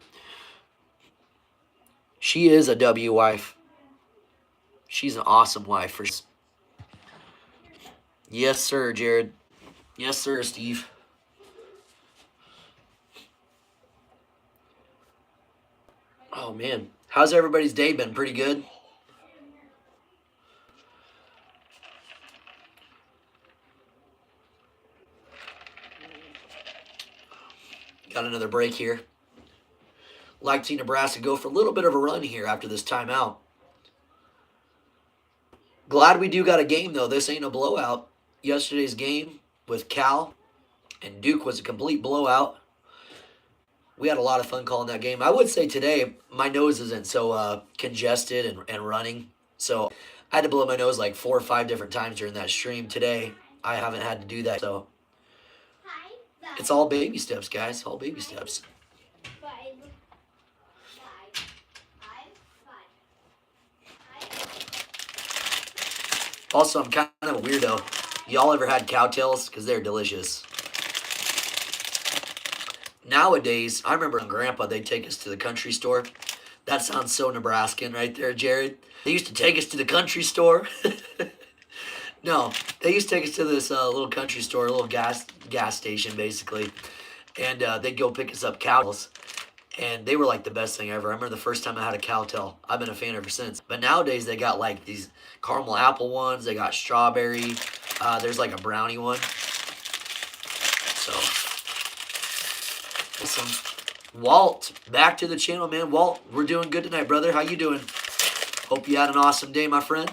S3: She is a W wife. She's an awesome wife. For yes, sir, Jared. Yes, sir, Steve. Oh, man. How's everybody's day been? Pretty good? Got another break here. Like to see Nebraska go for a little bit of a run here after this timeout. Glad we do got a game, though. This ain't a blowout. Yesterday's game with Cal and Duke was a complete blowout. We had a lot of fun calling that game. I would say today my nose isn't so congested and running. So I had to blow my nose like 4 or 5 different times during that stream. Today I haven't had to do that. So it's all baby steps, guys. All baby steps. Also, I'm kind of a weirdo. Y'all ever had cowtails? Because they're delicious. Nowadays, I remember when Grandpa, they'd take us to the country store. That sounds so Nebraskan right there, Jared. They used to take us to the country store. No, they used to take us to this little country store, a little gas station, basically. And they'd go pick us up cowtails. And they were like the best thing ever. I remember the first time I had a cowtail. I've been a fan ever since. But nowadays, they got like these caramel apple ones. They got strawberry. There's like a brownie one. So, awesome. Walt, back to the channel, man. Walt, we're doing good tonight, brother. How you doing? Hope you had an awesome day, my friend.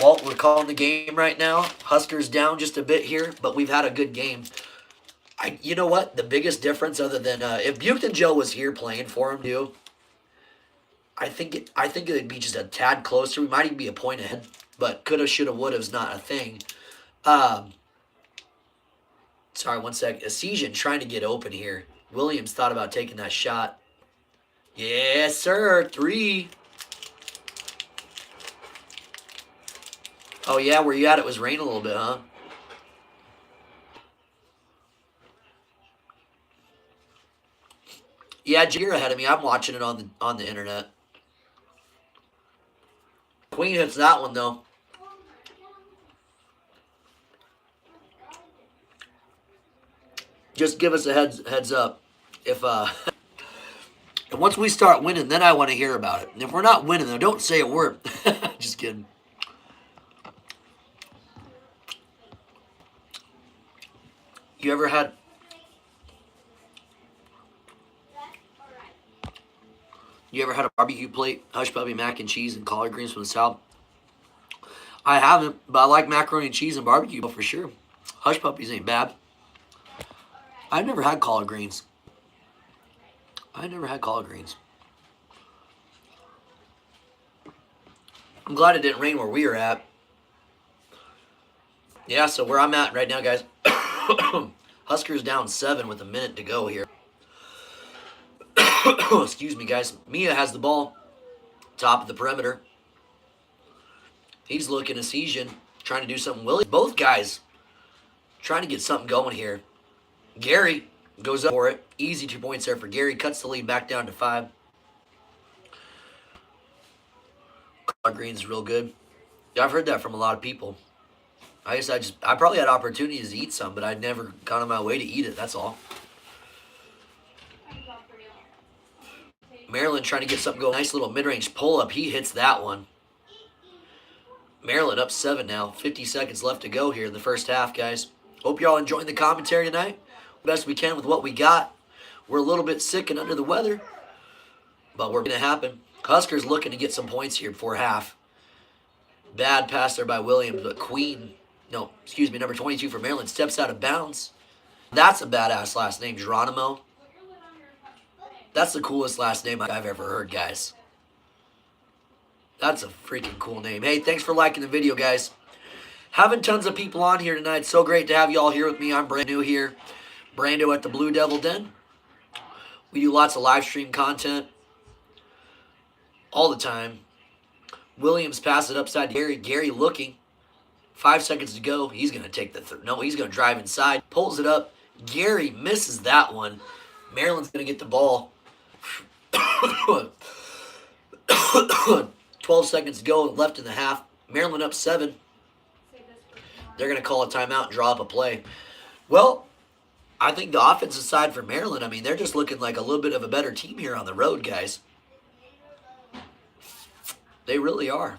S3: Walt, we're calling the game right now. Huskers down just a bit here, but we've had a good game. You know what? The biggest difference, other than if Buchton Joe was here playing for him, too, I think it'd be just a tad closer. We might even be a point ahead, but coulda, shoulda, woulda is not a thing. Sorry, 1 sec. Asian trying to get open here. Williams thought about taking that shot. Yes, sir. 3. Oh, yeah, where you at? It was raining a little bit, huh? Yeah, you're ahead of me. I'm watching it on the internet. Queen hits that one, though. Just give us a heads up. If and once we start winning, then I want to hear about it. And if we're not winning, then don't say a word. Just kidding. You ever had You ever had a barbecue plate, hush puppy mac and cheese and collard greens from the South? I haven't, but I like macaroni and cheese and barbecue for sure. Hush puppies ain't bad. I've never had collard greens. I'm glad it didn't rain where we were at. Yeah, so where I'm at right now, guys, Huskers down 7 with a minute to go here. Excuse me, guys. Mia has the ball, top of the perimeter. He's looking to Sejan, trying to do something. Willie, both guys trying to get something going here. Gary goes up for it. Easy 2 points there for Gary. Cuts the lead back down to 5. Collard greens real good. Yeah, I've heard that from a lot of people. I probably had opportunities to eat some, but I'd never gone on my way to eat it. That's all. Maryland trying to get something going. Nice little mid-range pull-up. He hits that one. Maryland up 7 now. 50 seconds left to go here in the first half, guys. Hope y'all enjoying the commentary tonight. Best we can with what we got. We're a little bit sick and under the weather, but we're going to happen. Huskers looking to get some points here before half. Bad pass there by Williams, but number 22 for Maryland steps out of bounds. That's a badass last name, Geronimo. That's the coolest last name I've ever heard, guys. That's a freaking cool name. Hey, thanks for liking the video, guys. Having tons of people on here tonight. So great to have you all here with me. I'm brand new here. Brando at the Blue Devil Den. We do lots of live stream content all the time. Williams passes it upside to Gary. Gary looking. 5 seconds to go. He's going to take the he's going to drive inside. Pulls it up. Gary misses that one. Maryland's going to get the ball. 12 seconds to go left in the half. Maryland up 7. They're going to call a timeout and draw up a play. Well, I think the offensive side for Maryland, I mean, they're just looking like a little bit of a better team here on the road, guys. They really are.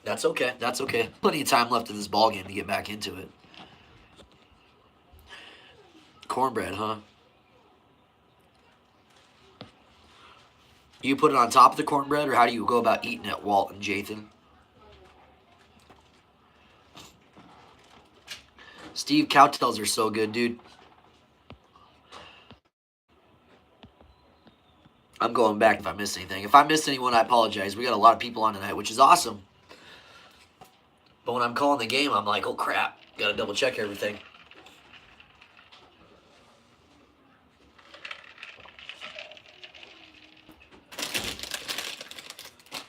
S3: That's okay. That's okay. Plenty of time left in this ball game to get back into it. Cornbread, huh? You put it on top of the cornbread, or how do you go about eating it, Walt and Jathan? Steve, cowtails are so good, dude. I'm going back if I missed anything. If I missed anyone, I apologize. We got a lot of people on tonight, which is awesome. But when I'm calling the game, I'm like, oh crap, got to double check everything.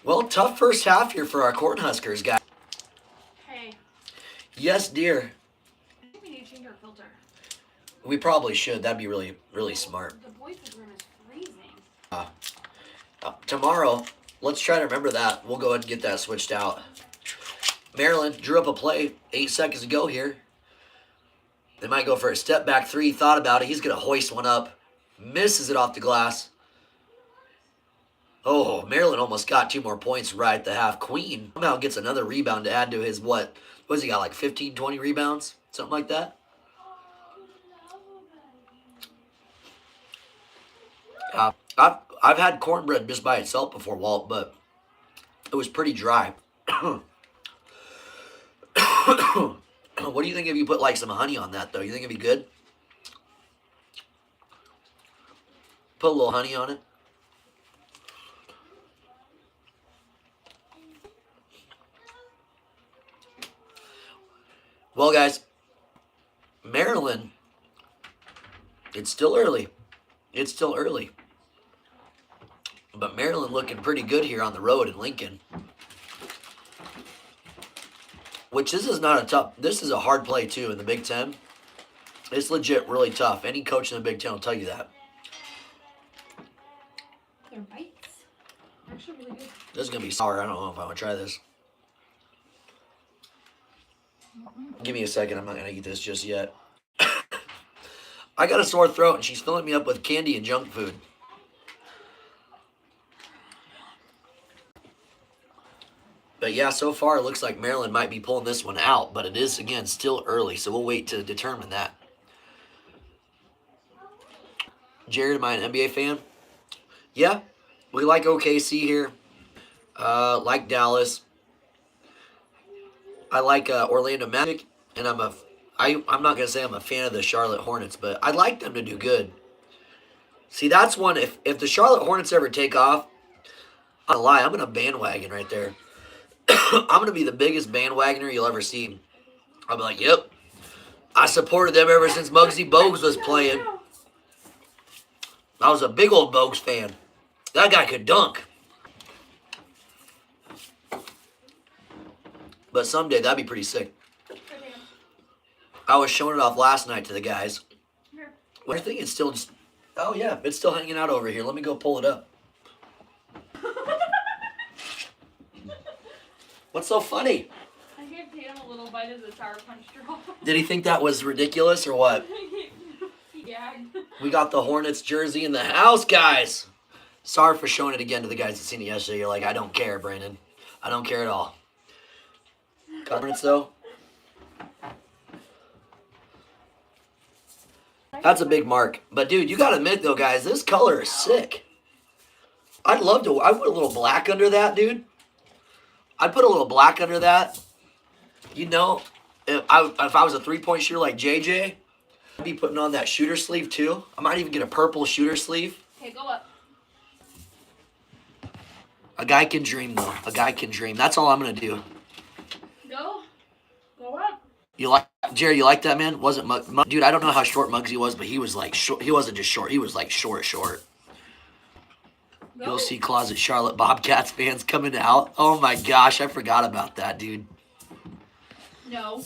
S3: Well, tough first half here for our Cornhuskers, guys.
S5: Hey.
S3: Yes, dear.
S5: I think we need to change our filter.
S3: We probably should. That'd be really, really smart.
S5: The boys' room is freezing.
S3: Tomorrow, let's try to remember that. We'll go ahead and get that switched out. Maryland drew up a play 8 seconds to go here. They might go for a step back 3. Thought about it. He's going to hoist one up. Misses it off the glass. Oh, Maryland almost got 2 more points right at the half. Queen somehow gets another rebound to add to his what has he got, like 15, 20 rebounds? Something like that? I've had cornbread just by itself before, Walt, but it was pretty dry. What do you think if you put like some honey on that, though? You think it'd be good? Put a little honey on it. Well, guys, Maryland, it's still early. It's still early. But Maryland looking pretty good here on the road in Lincoln. Which this is not a tough, this is a hard play too in the Big Ten. It's legit really tough. Any coach in the Big Ten will tell you that.
S5: They're bites. Actually really good.
S3: This is going to be sour. I don't know if I want to try this. Give me a second. I'm not going to eat this just yet. I got a sore throat and she's filling me up with candy and junk food. But yeah, so far it looks like Maryland might be pulling this one out, but it is, again, still early, so we'll wait to determine that. Jared, am I an NBA fan? Yeah, we like OKC here. Like Dallas. I like Orlando Magic, and I'm not gonna say I'm a fan of the Charlotte Hornets, but I'd like them to do good. See, that's one. If the Charlotte Hornets ever take off, I'm gonna lie, I'm gonna bandwagon right there. I'm gonna be the biggest bandwagoner you'll ever see. I'll be like, yep, I supported them ever since Muggsy Bogues was playing. I was a big old Bogues fan. That guy could dunk. But someday that'd be pretty sick. I was showing it off last night to the guys. I think it's still just. Oh yeah, it's still hanging out over here. Let me go pull it up. What's so funny?
S5: I gave Tatum a little bite of the Sour Punch straw.
S3: Did he think that was ridiculous or what?
S5: Yeah.
S3: We got the Hornets jersey in the house, guys. Sorry for showing it again to the guys that seen it yesterday. You're like, I don't care, Brandon. I don't care at all. Got Hornets though. That's a big mark. But dude, you gotta admit though, guys, this color is sick. I'd love to. I put a little black under that, dude. I'd put a little black under that. You know, if I was a 3-point shooter like JJ, I'd be putting on that shooter sleeve too. I might even get a purple shooter sleeve.
S5: Okay, go up.
S3: A guy can dream though. A guy can dream. That's all I'm gonna do.
S5: Go. Go up.
S3: You like Jerry? You like that, man? Wasn't dude? I don't know how short Muggsy was, but he was like short. He wasn't just short. He was like short.
S5: Go.
S3: You'll see Closet Charlotte Bobcats fans coming out. Oh my gosh, I forgot about that, dude.
S5: No.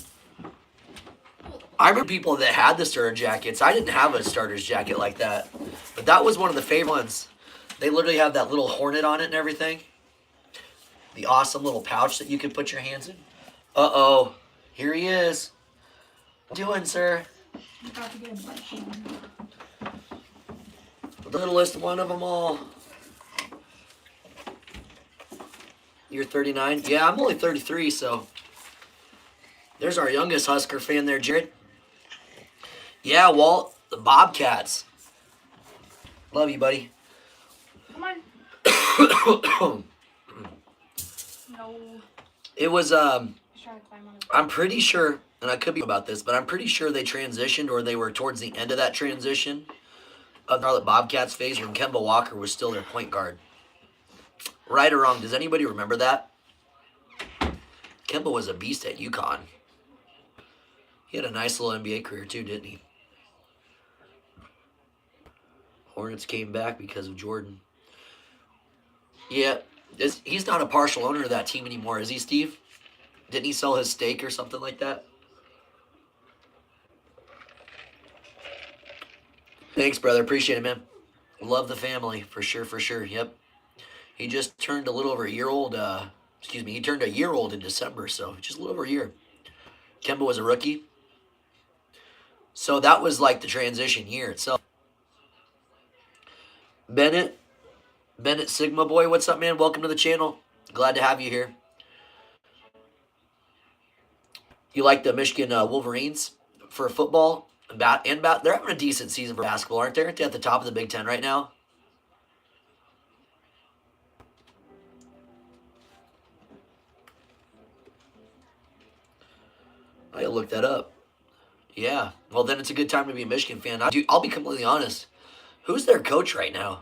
S3: I remember people that had the starter jackets. I didn't have a starter's jacket like that, but that was one of the favorite ones. They literally have that little hornet on it and everything. The awesome little pouch that you can put your hands in. Uh-oh. Here he is. What you doing, sir?
S5: I'm about to get a bunch of them.
S3: The littlest one of them all. You're 39? Yeah, I'm only 33, so. There's our youngest Husker fan there, Jared. Yeah, Walt, the Bobcats. Love you, buddy.
S5: Come on. No.
S3: It was,
S5: He's trying to climb on his
S3: I'm pretty sure, and I could be about this, but I'm pretty sure they transitioned or they were towards the end of that transition of the Charlotte Bobcats phase when Kemba Walker was still their point guard. Right or wrong, does anybody remember that? Kemba was a beast at UConn. He had a nice little NBA career too, didn't he? Hornets came back because of Jordan. Yeah, he's not a partial owner of that team anymore, is he, Steve? Didn't he sell his stake or something like that? Thanks, brother. Appreciate it, man. Love the family, for sure, for sure. Yep. He just turned a little over a year old. He turned a year old in December, so just a little over a year. Kemba was a rookie. So that was like the transition year itself. Bennett Sigma Boy, what's up, man? Welcome to the channel. Glad to have you here. You like the Michigan Wolverines for football and bat? They're having a decent season for basketball, aren't they? Aren't they at the top of the Big Ten right now? I'll look that up. Yeah. Well, then it's a good time to be a Michigan fan. I'll be completely honest. Who's their coach right now?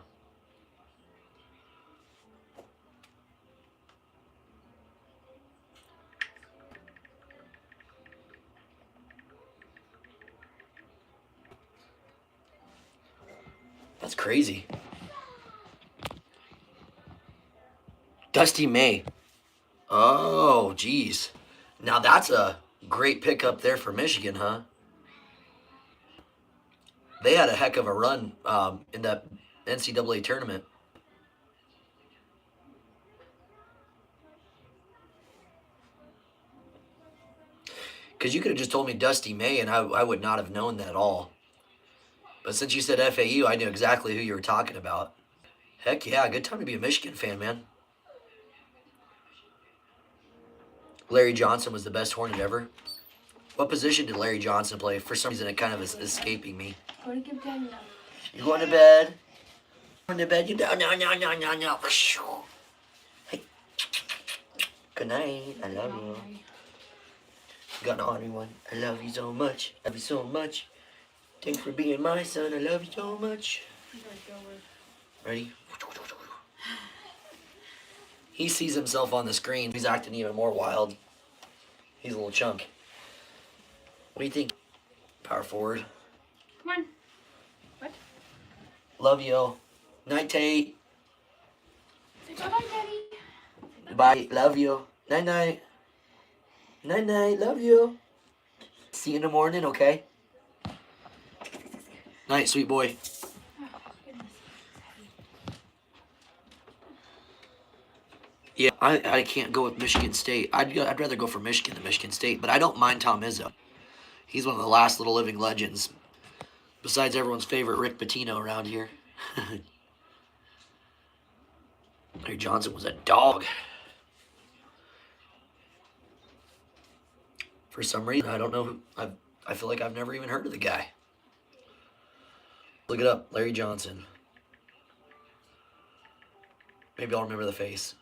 S3: That's crazy. Dusty May. Oh, geez. Now that's a great pickup there for Michigan, huh? They had a heck of a run in that NCAA tournament. Because you could have just told me Dusty May, and I would not have known that at all. But since you said FAU, I knew exactly who you were talking about. Heck yeah, good time to be a Michigan fan, man. Larry Johnson was the best Hornet ever. What position did Larry Johnson play? For some reason, it kind of is escaping me. You going to bed? Going to bed? You no. Hey. Good night. I love you. Got an ornery one. I love you so much. Love you so much. Thanks for being my son. I love you so much. Ready? He sees himself on the screen. He's acting even more wild. He's a little chunk. What do you think? Power forward.
S5: Come on. What?
S3: Love you. Night, Tate.
S5: Say bye-bye, Daddy.
S3: Bye. Love you. Night, night. Night, night. Love you. See you in the morning, okay? Night, sweet boy.
S5: Oh, goodness.
S3: Yeah, I can't go with Michigan State. I'd rather go for Michigan than Michigan State, but I don't mind Tom Izzo. He's one of the last little living legends, besides everyone's favorite Rick Pitino around here. Larry Johnson was a dog. For some reason, I don't know who. I feel like I've never even heard of the guy. Look it up, Larry Johnson. Maybe I'll remember the face.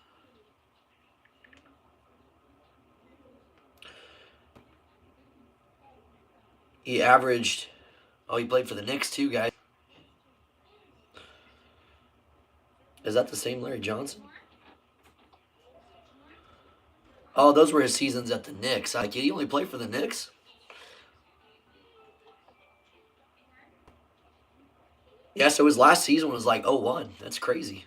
S3: He averaged. Oh, he played for the Knicks too, guys. Is that the same Larry Johnson? Oh, those were his seasons at the Knicks. Like, he only played for the Knicks? Yeah, so his last season was like 01. That's crazy.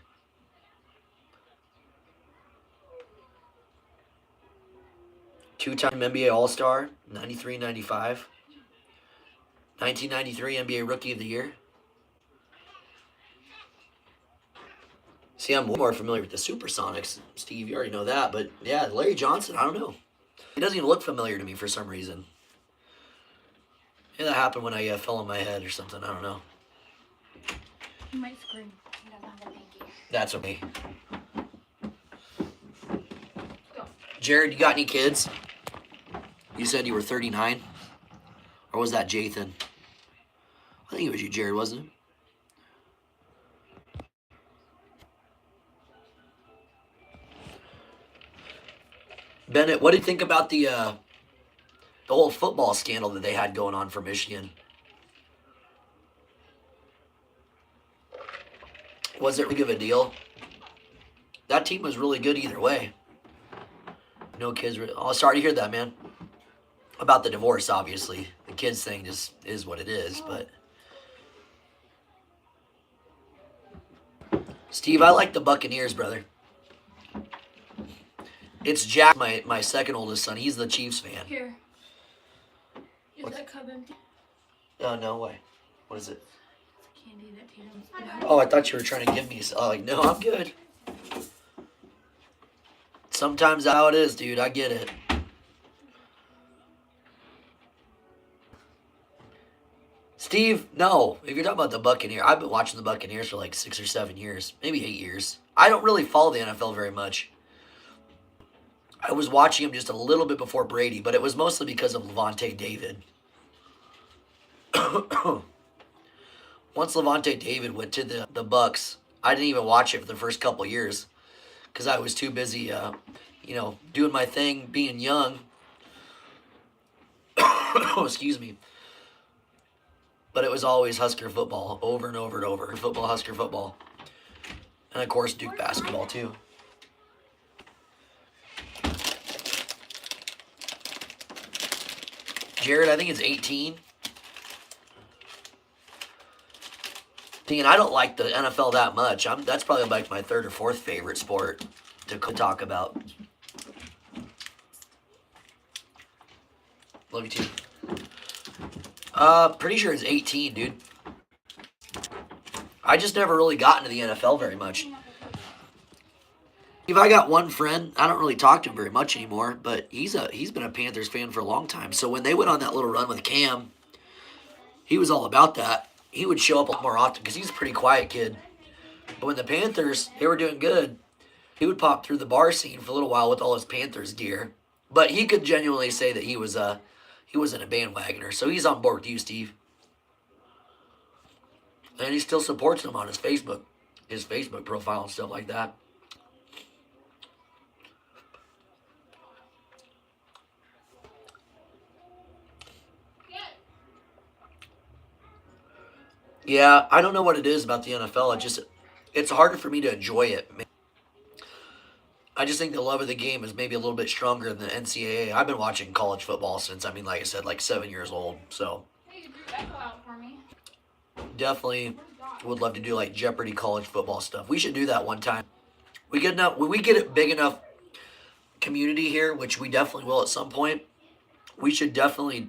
S3: Two-time NBA All-Star, 93-95. 1993 NBA Rookie of the Year. See, I'm more familiar with the Supersonics. Steve, you already know that. But, yeah, Larry Johnson, I don't know. He doesn't even look familiar to me for some reason. Maybe that happened when I fell on my head or something. I don't know.
S5: He might scream. He doesn't have a pinky.
S3: That's okay. Jared, you got any kids? You said you were 39? Or was that Jathan? I think it was you, Jared, wasn't it? Bennett, what do you think about the whole football scandal that they had going on for Michigan? Was it big of a deal? That team was really good either way. No kids. Oh, sorry to hear that, man. About the divorce, obviously. The kids thing just is what it is, but... Steve, I like the Buccaneers, brother. It's Jack, my second oldest son. He's the Chiefs fan.
S5: Here. Is that cup empty?
S3: Oh, no way. What is it?
S5: It's candy that Tatum's
S3: Oh, I thought you were trying to give me... Oh, like, no, I'm good. Sometimes that's how it is, dude. I get it. Steve, no. If you're talking about the Buccaneers, I've been watching the Buccaneers for like 6 or 7 years. Maybe 8 years. I don't really follow the NFL very much. I was watching him just a little bit before Brady, but it was mostly because of Levante David. Once Levante David went to the Bucks, I didn't even watch it for the first couple of years because I was too busy, doing my thing, being young. Excuse me. But it was always Husker football, over and over and over. Football, Husker football. And, of course, Duke basketball, too. Jared, I think it's 18. And I don't like the NFL that much. That's probably like my third or fourth favorite sport to talk about. Love you too. Pretty sure it's 18, dude. I just never really got into the NFL very much. If I got one friend, I don't really talk to him very much anymore, but he's been a Panthers fan for a long time. So when they went on that little run with Cam, he was all about that. He would show up a lot more often because he's a pretty quiet kid. But when the Panthers, they were doing good, he would pop through the bar scene for a little while with all his Panthers gear. But he could genuinely say that he wasn't a bandwagoner. So he's on board with you, Steve. And he still supports him on his Facebook profile and stuff like that. Yeah, I don't know what it is about the NFL. It's harder for me to enjoy it. I just think the love of the game is maybe a little bit stronger than the NCAA. I've been watching college football since, like I said, like 7 years old. So
S5: Hey, you drew Echo out for me.
S3: definitely would love to do like Jeopardy college football stuff. We should do that one time. When we get it big enough community here, which we definitely will at some point, we should definitely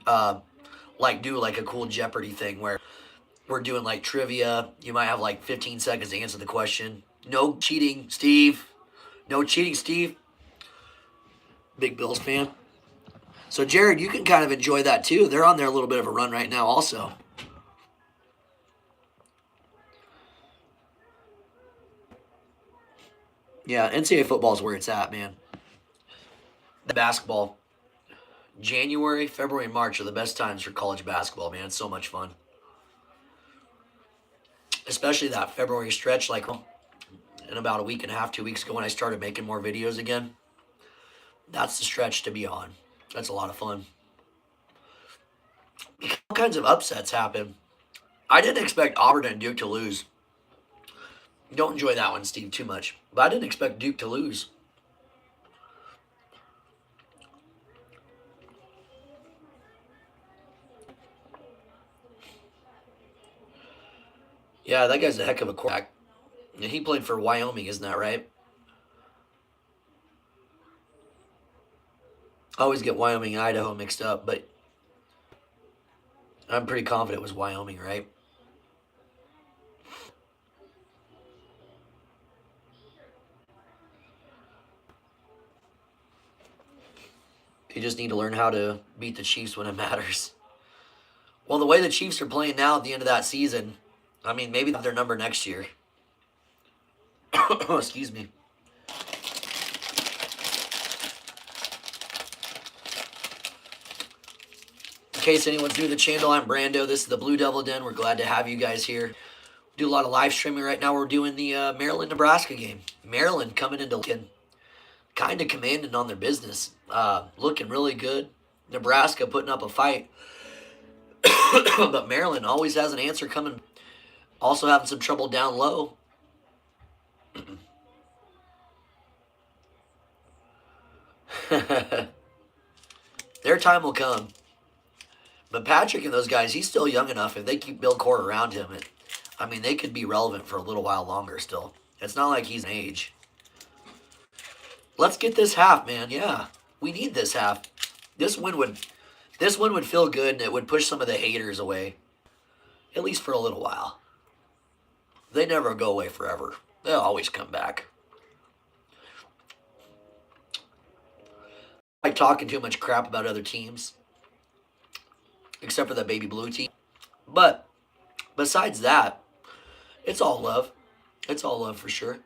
S3: like do like a cool Jeopardy thing where we're doing like trivia. You might have like 15 seconds to answer the question. No cheating, Steve. No cheating, Steve. Big Bills fan. So, Jared, you can kind of enjoy that too. They're on there a little bit of a run right now also. Yeah, NCAA football is where it's at, man. The basketball. January, February, and March are the best times for college basketball, man. It's so much fun. Especially that February stretch, like in about a week and a half, 2 weeks ago when I started making more videos again. That's the stretch to be on. That's a lot of fun. All kinds of upsets happen. I didn't expect Auburn and Duke to lose. Don't enjoy that one, Steve, too much. But I didn't expect Duke to lose. Yeah, that guy's a heck of a quarterback. And he played for Wyoming, isn't that right? I always get Wyoming and Idaho mixed up, but I'm pretty confident it was Wyoming, right? You just need to learn how to beat the Chiefs when it matters. Well, the way the Chiefs are playing now at the end of that season, I mean, maybe they'll have their number next year. Excuse me. In case anyone's new to the channel, I'm Brando. This is the Blue Devil Den. We're glad to have you guys here. We do a lot of live streaming right now. We're doing the Maryland-Nebraska game. Maryland coming into looking kind of commanding on their business. Looking really good. Nebraska putting up a fight. But Maryland always has an answer coming. Also having some trouble down low. Their time will come. But Patrick and those guys, he's still young enough. If they keep Bill Court around him, they could be relevant for a little while longer still. It's not like he's an age. Let's get this half, man. Yeah, we need this half. This win would feel good, and it would push some of the haters away. At least for a little while. They never go away forever. They'll always come back. I like talking too much crap about other teams. Except for the baby blue team. But besides that, it's all love. It's all love for sure.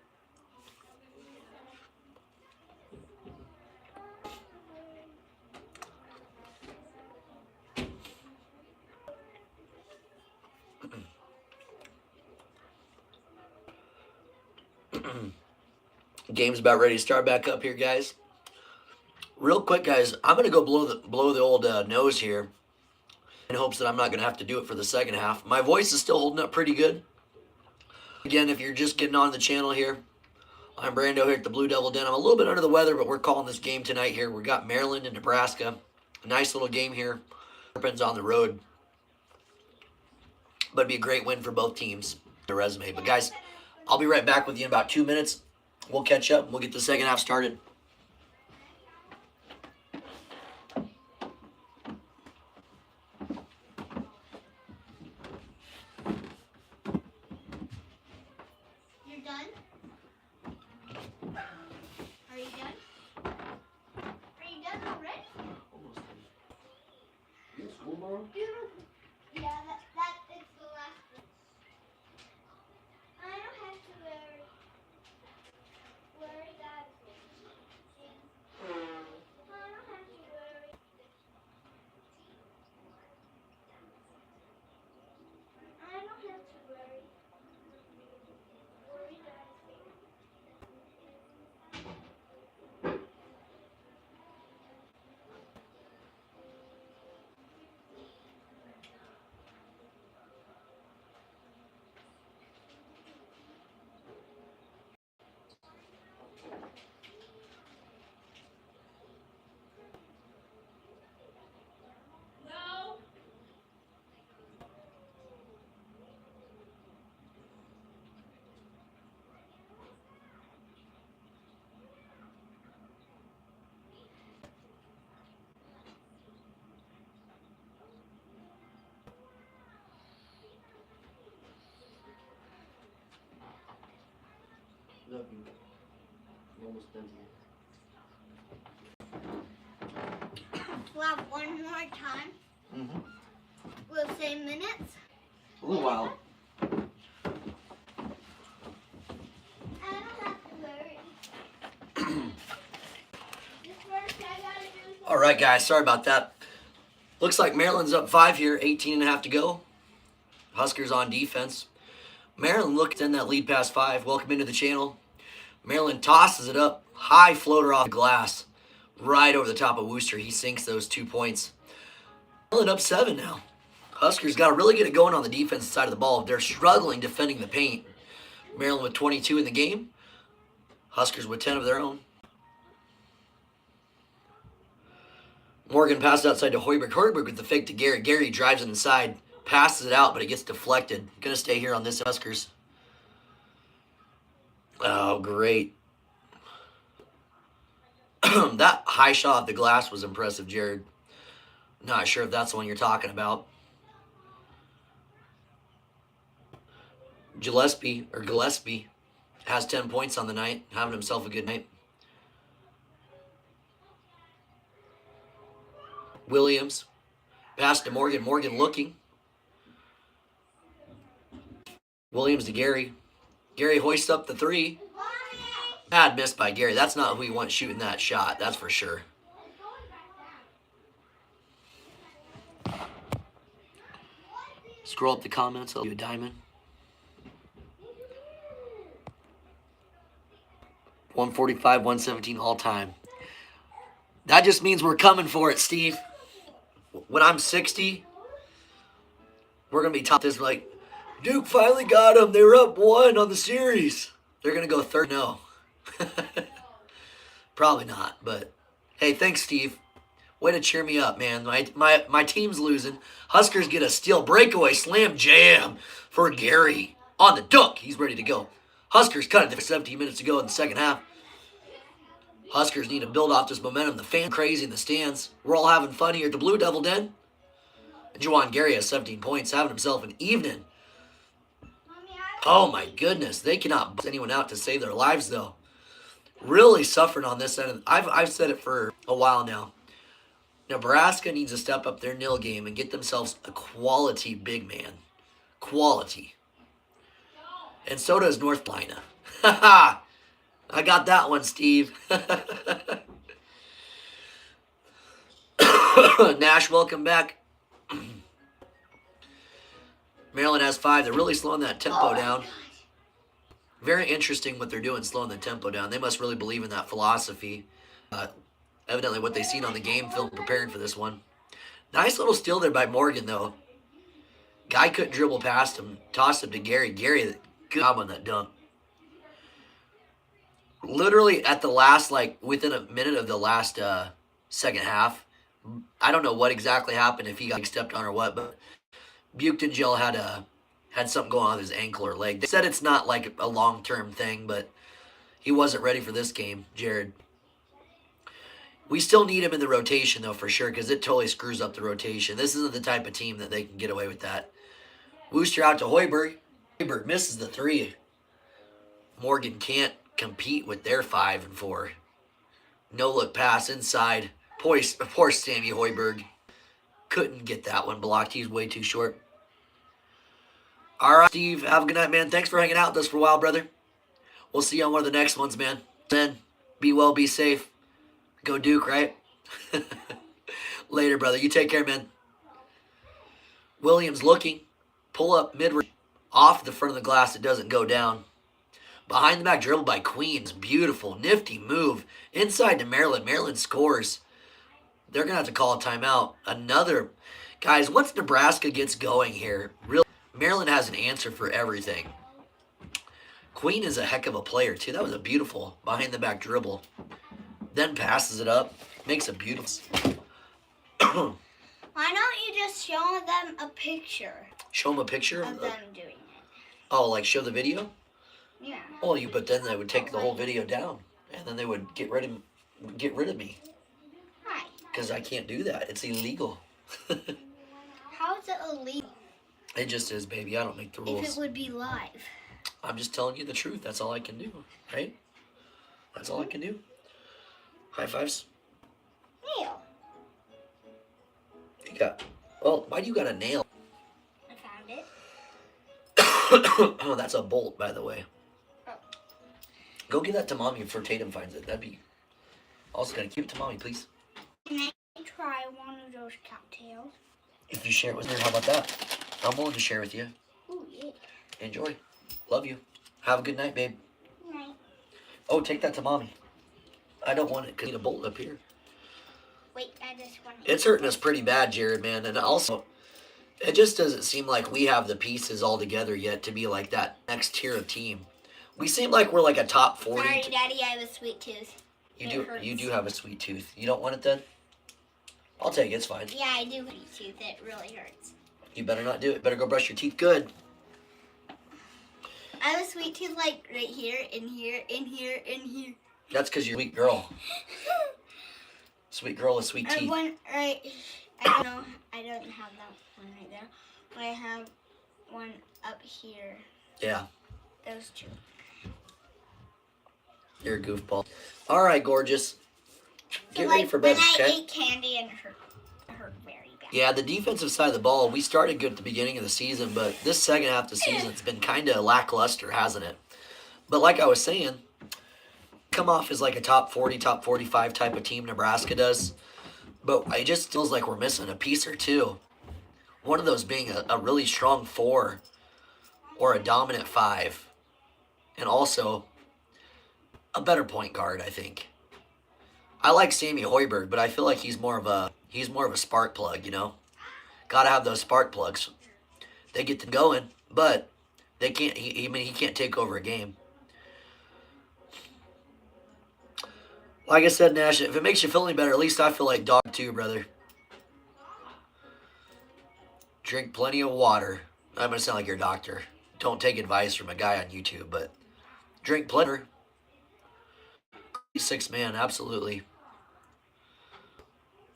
S3: Game's about ready to start back up here, guys. Real quick, guys, I'm going to go blow the old nose here in hopes that I'm not going to have to do it for the second half. My voice is still holding up pretty good. Again, if you're just getting on the channel here, I'm Brando here at the Blue Devil Den. I'm a little bit under the weather, but we're calling this game tonight here. We got Maryland and Nebraska. A nice little game here. Terrapins on the road. But it'd be a great win for both teams. The resume. But guys, I'll be right back with you in about 2 minutes. We'll catch up. We'll get the second half started.
S4: You're done? Are you done? Are you done already?
S2: You at school tomorrow?
S4: Yeah, that is the last one. I don't have to worry that. I don't have to worry. I don't have to worry.
S3: it up. You're almost done here.
S4: We'll have one more time.
S3: Mm-hmm.
S4: We'll say minutes.
S3: A little while.
S4: I don't have to worry. This first I gotta do.
S3: All right, guys. Sorry about that. Looks like Maryland's up 5 here. 18 and a half to go. Huskers on defense. Maryland looked in that lead past 5. Welcome into the channel. Maryland tosses it up. High floater off the glass. Right over the top of Wooster. He sinks those 2 points. Maryland up 7 now. Huskers got to really get it going on the defensive side of the ball. They're struggling defending the paint. Maryland with 22 in the game. Huskers with 10 of their own. Morgan passed outside to Hoiberg. Hoiberg with the fake to Gary. Gary drives it inside. Passes it out, but it gets deflected. Going to stay here on this Huskers. Oh, great. That high shot off the glass was impressive, Jared. Not sure if that's the one you're talking about. Gillespie has 10 points on the night, having himself a good night. Williams, pass to Morgan. Morgan looking. Williams to Gary. Gary hoists up the 3. Bad miss by Gary. That's not who you want shooting that shot. That's for sure. Scroll up the comments. I'll do a diamond. 145, 117 all time. That just means we're coming for it, Steve. When I'm 60, we're going to be taught this like, Duke finally got them. They were up 1 on the series. They're going to go 3rd. No. Probably not, but hey, thanks, Steve. Way to cheer me up, man. My team's losing. Huskers get a steal breakaway slam jam for Gary on the dunk. He's ready to go. Huskers cut it for 17 minutes to go in the second half. Huskers need to build off this momentum. The fan crazy in the stands. We're all having fun here at the Blue Devil Den. And Juwan Gary has 17 points, having himself an evening. Oh my goodness, they cannot bust anyone out to save their lives though. Really suffering on this end. I've said it for a while now. Nebraska needs to step up their nil game and get themselves a quality big man. Quality. And so does North Carolina. I got that one, Steve. Nash, welcome back. Maryland has 5. They're really slowing that tempo down. Very interesting what they're doing, slowing the tempo down. They must really believe in that philosophy. Evidently what they've seen on the game film preparing for this one. Nice little steal there by Morgan, though. Guy couldn't dribble past him. Tossed him to Gary. Gary, good job on that dunk. Literally at the last, within a minute of the last second half, I don't know what exactly happened, if he got stepped on or what, but Buchtengill had something going on with his ankle or leg. They said it's not like a long-term thing, but he wasn't ready for this game, Jared. We still need him in the rotation, though, for sure, because it totally screws up the rotation. This isn't the type of team that they can get away with that. Wooster out to Hoiberg. Hoiberg misses the 3. Morgan can't compete with their 5 and 4. No-look pass inside. Poor Sammy Hoiberg. Couldn't get that one blocked. He's way too short. All right, Steve. Have a good night, man. Thanks for hanging out with us for a while, brother. We'll see you on one of the next ones, man. Then, be well, be safe. Go Duke, right? Later, brother. You take care, man. Williams looking. Pull up mid-range. Off the front of the glass. It doesn't go down. Behind the back dribble by Queens. Beautiful. Nifty move. Inside to Maryland. Maryland scores. They're going to have to call a timeout. Another. Guys, once Nebraska gets going here, really, Maryland has an answer for everything. Queen is a heck of a player, too. That was a beautiful behind-the-back dribble. Then passes it up. Makes a beautiful.
S4: Why don't you just show them a picture?
S3: Show them a picture
S4: of them doing it.
S3: Oh, like show the video?
S4: Yeah.
S3: Oh, but then they would take the whole video down, and then they would get rid of me.
S4: Why?
S3: Because I can't do that. It's illegal.
S4: How is it illegal?
S3: It just is, baby. I don't make the rules.
S4: If it would be live.
S3: I'm just telling you the truth. That's all I can do, right? That's all I can do. High fives.
S4: Nail.
S3: You got. Well, why do you got a nail?
S4: I found it.
S3: Oh, that's a bolt, by the way.
S4: Oh.
S3: Go give that to mommy before Tatum finds it. That'd be. Also, gotta keep it to mommy, please.
S4: Can I try one of those cocktails?
S3: If you share it with her, how about that? I'm willing to share with you.
S4: Ooh, yeah.
S3: Enjoy. Love you. Have a good night, babe.
S4: Night.
S3: Oh, take that to mommy. I don't want it because I need a bolt up here.
S4: Wait, I just want to.
S3: It's hurting us pretty bad, Jared, man. And also, it just doesn't seem like we have the pieces all together yet to be like that next tier of team. We seem like we're like a top 40.
S4: Sorry, Daddy, I have a sweet tooth.
S3: You do have a sweet tooth. You don't want it then? I'll take it. It's fine.
S4: Yeah, I do have a sweet tooth. It really hurts.
S3: You better not do it. Better go brush your teeth good.
S4: I have a sweet tooth like right here, in here, in here, in here.
S3: That's because you're a sweet girl. Sweet girl with sweet
S4: I
S3: teeth.
S4: one right. I don't know. I don't have that one right there. But I have one up here.
S3: Yeah.
S4: Those two.
S3: You're a goofball. All right, gorgeous. Get
S4: So,
S3: ready for bed,
S4: when I
S3: okay?
S4: ate candy and it hurt very bad.
S3: Yeah, the defensive side of the ball, we started good at the beginning of the season, but this second half of the season, it's been kind of lackluster, hasn't it? But like I was saying, come off as like a top 40, top 45 type of team Nebraska does. But it just feels like we're missing a piece or two. One of those being a really strong 4 or a dominant 5. And also a better point guard, I think. I like Sammy Hoiberg, but I feel like he's more of a spark plug, you know? Gotta have those spark plugs. They get them going, but they can't he can't take over a game. Like I said, Nash, if it makes you feel any better, at least I feel like dog too, brother. Drink plenty of water. I'm going to sound like your doctor. Don't take advice from a guy on YouTube, but drink plenty. 6-man, absolutely.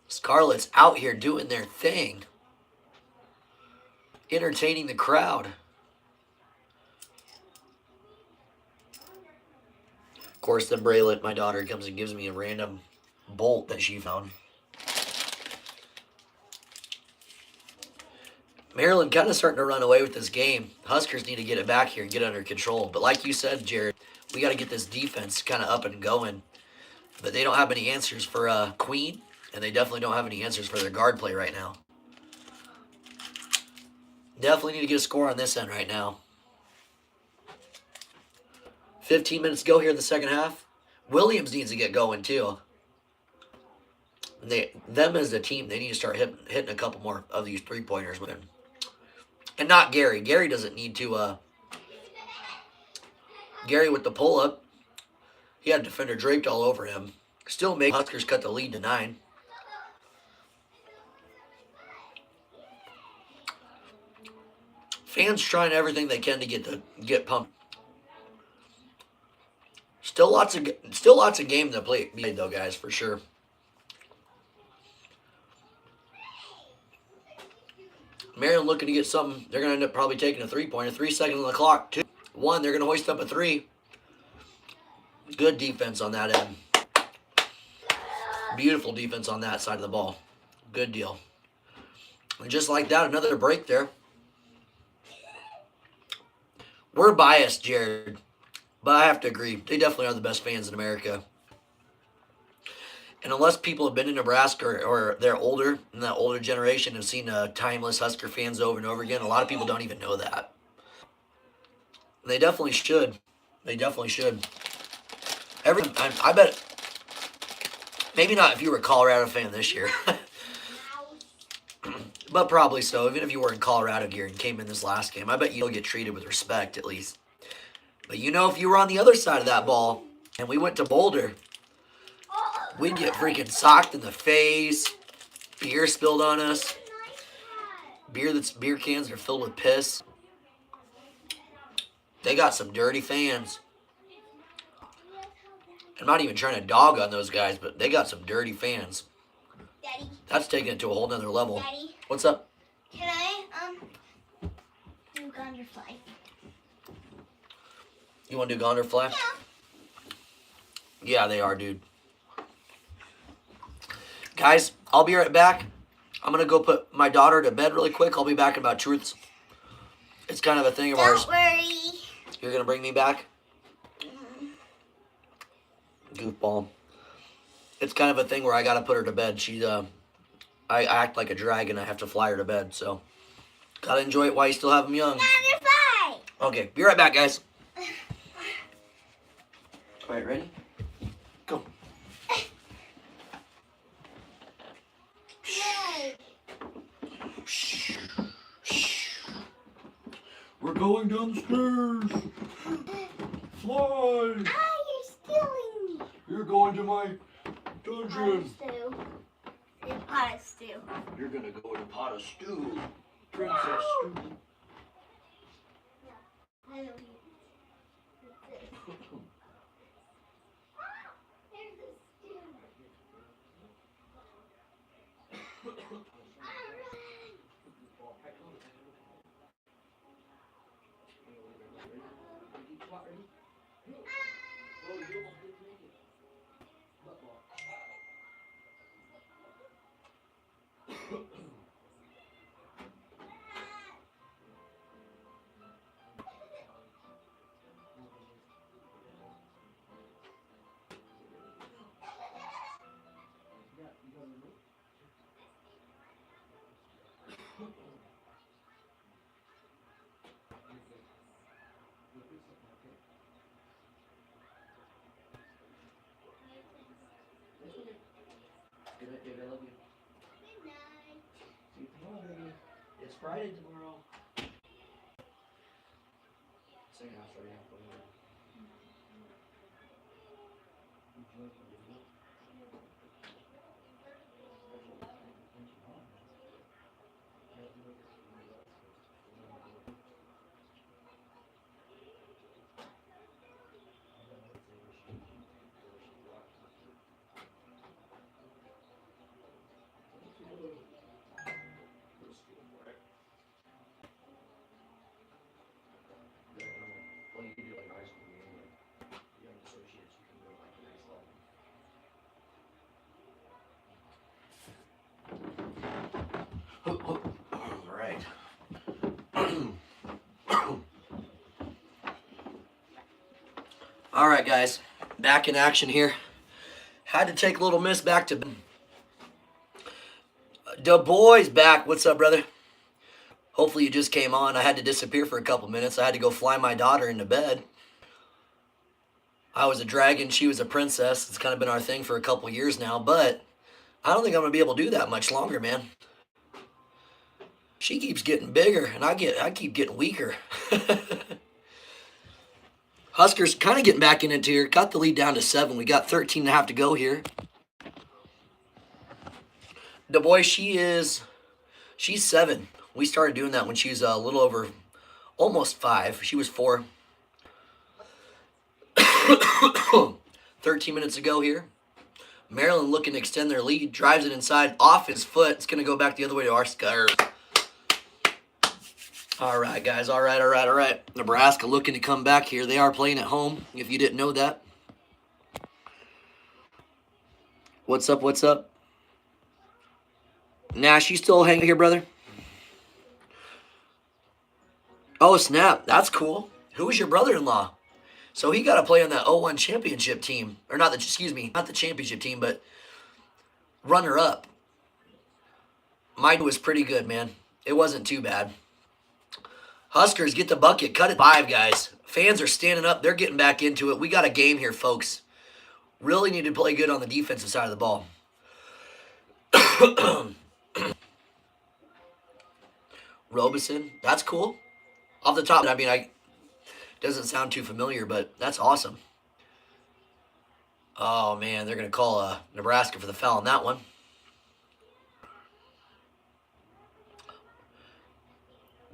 S3: Scarlet's out here doing their thing. Entertaining the crowd. Of course, then Braylett, my daughter, comes and gives me a random bolt that she found. Maryland kind of starting to run away with this game. Huskers need to get it back here and get it under control. But like you said, Jared, we got to get this defense kind of up and going. But they don't have any answers for Queen, and they definitely don't have any answers for their guard play right now. Definitely need to get a score on this end right now. 15 minutes to go here in the second half. Williams needs to get going too. Them as a team, they need to start hitting a couple more of these three-pointers. And not Gary. Gary doesn't need to. Gary with the pull-up. He had a defender draped all over him. Still make Huskers cut the lead to 9. Fans trying everything they can to get pumped. Still lots of game to play though, guys, for sure. Maryland looking to get something. They're going to end up probably taking a 3-pointer. 3 seconds on the clock. 2. 1, they're going to hoist up a 3. Good defense on that end. Beautiful defense on that side of the ball. Good deal. And just like that, another break there. We're biased, Jared. But I have to agree. They definitely are the best fans in America. And unless people have been in Nebraska or they're older, and that older generation have seen timeless Husker fans over and over again, a lot of people don't even know that. They definitely should. They definitely should. I bet, maybe not if you were a Colorado fan this year. But probably so. Even if you were in Colorado gear and came in this last game, I bet you'll get treated with respect at least. But you know, if you were on the other side of that ball and we went to Boulder, we'd get freaking socked in the face, beer spilled on us, beer cans are filled with piss. They got some dirty fans. I'm not even trying to dog on those guys, but they got some dirty fans.
S4: Daddy.
S3: That's taking it to a whole nother level.
S4: Daddy.
S3: What's up?
S4: Can I, look on your flight?
S3: You want to do Gone or Fly? Yeah, they are, dude. Guys, I'll be right back. I'm going to go put my daughter to bed really quick. I'll be back in about truths. It's kind of a thing of ours.
S4: Don't worry.
S3: You're going to bring me back? Goofball. It's kind of a thing where I got to put her to bed. I act like a dragon. I have to fly her to bed, so got to enjoy it while you still have them young. Okay, be right back, guys. All right, ready? Go. We're going down the stairs. Fly.
S4: You're stealing.
S3: You're going to my dungeon.
S4: Pot of stew.
S3: You're going to go in a pot of stew. Princess stew. Good night, baby. I love you.
S4: Good night.
S3: See you tomorrow, baby. It's Friday tomorrow. Sing house right now. Well, you can do like high school anyway. Young associates, you can go like the next level. All right. All right, guys. Back in action here. Had to take a little miss back to the boys back. What's up, brother? Hopefully you just came on. I had to disappear for a couple minutes. I had to go fly my daughter into bed. I was a dragon. She was a princess. It's kind of been our thing for a couple years now, but I don't think I'm going to be able to do that much longer, man. She keeps getting bigger, and I keep getting weaker. Huskers kind of getting back in it here. Got the lead down to 7. We got 13 and a half to go here. The boy, she's 7. We started doing that when she was a little over, almost 5. She was 4. 13 minutes to go here. Maryland looking to extend their lead. Drives it inside, off his foot. It's going to go back the other way to our Scars. All right, guys. All right. Nebraska looking to come back here. They are playing at home, if you didn't know that. What's up? Nash, you still hanging here, brother? Oh, snap. That's cool. Who was your brother-in-law? So he got to play on that 0-1 championship team. Or not the championship team, but runner-up. Mine was pretty good, man. It wasn't too bad. Huskers get the bucket. Cut it 5, guys. Fans are standing up. They're getting back into it. We got a game here, folks. Really need to play good on the defensive side of the ball. Robeson. That's cool. Off the top, I mean, doesn't sound too familiar, but that's awesome. Oh, man, they're going to call Nebraska for the foul on that one.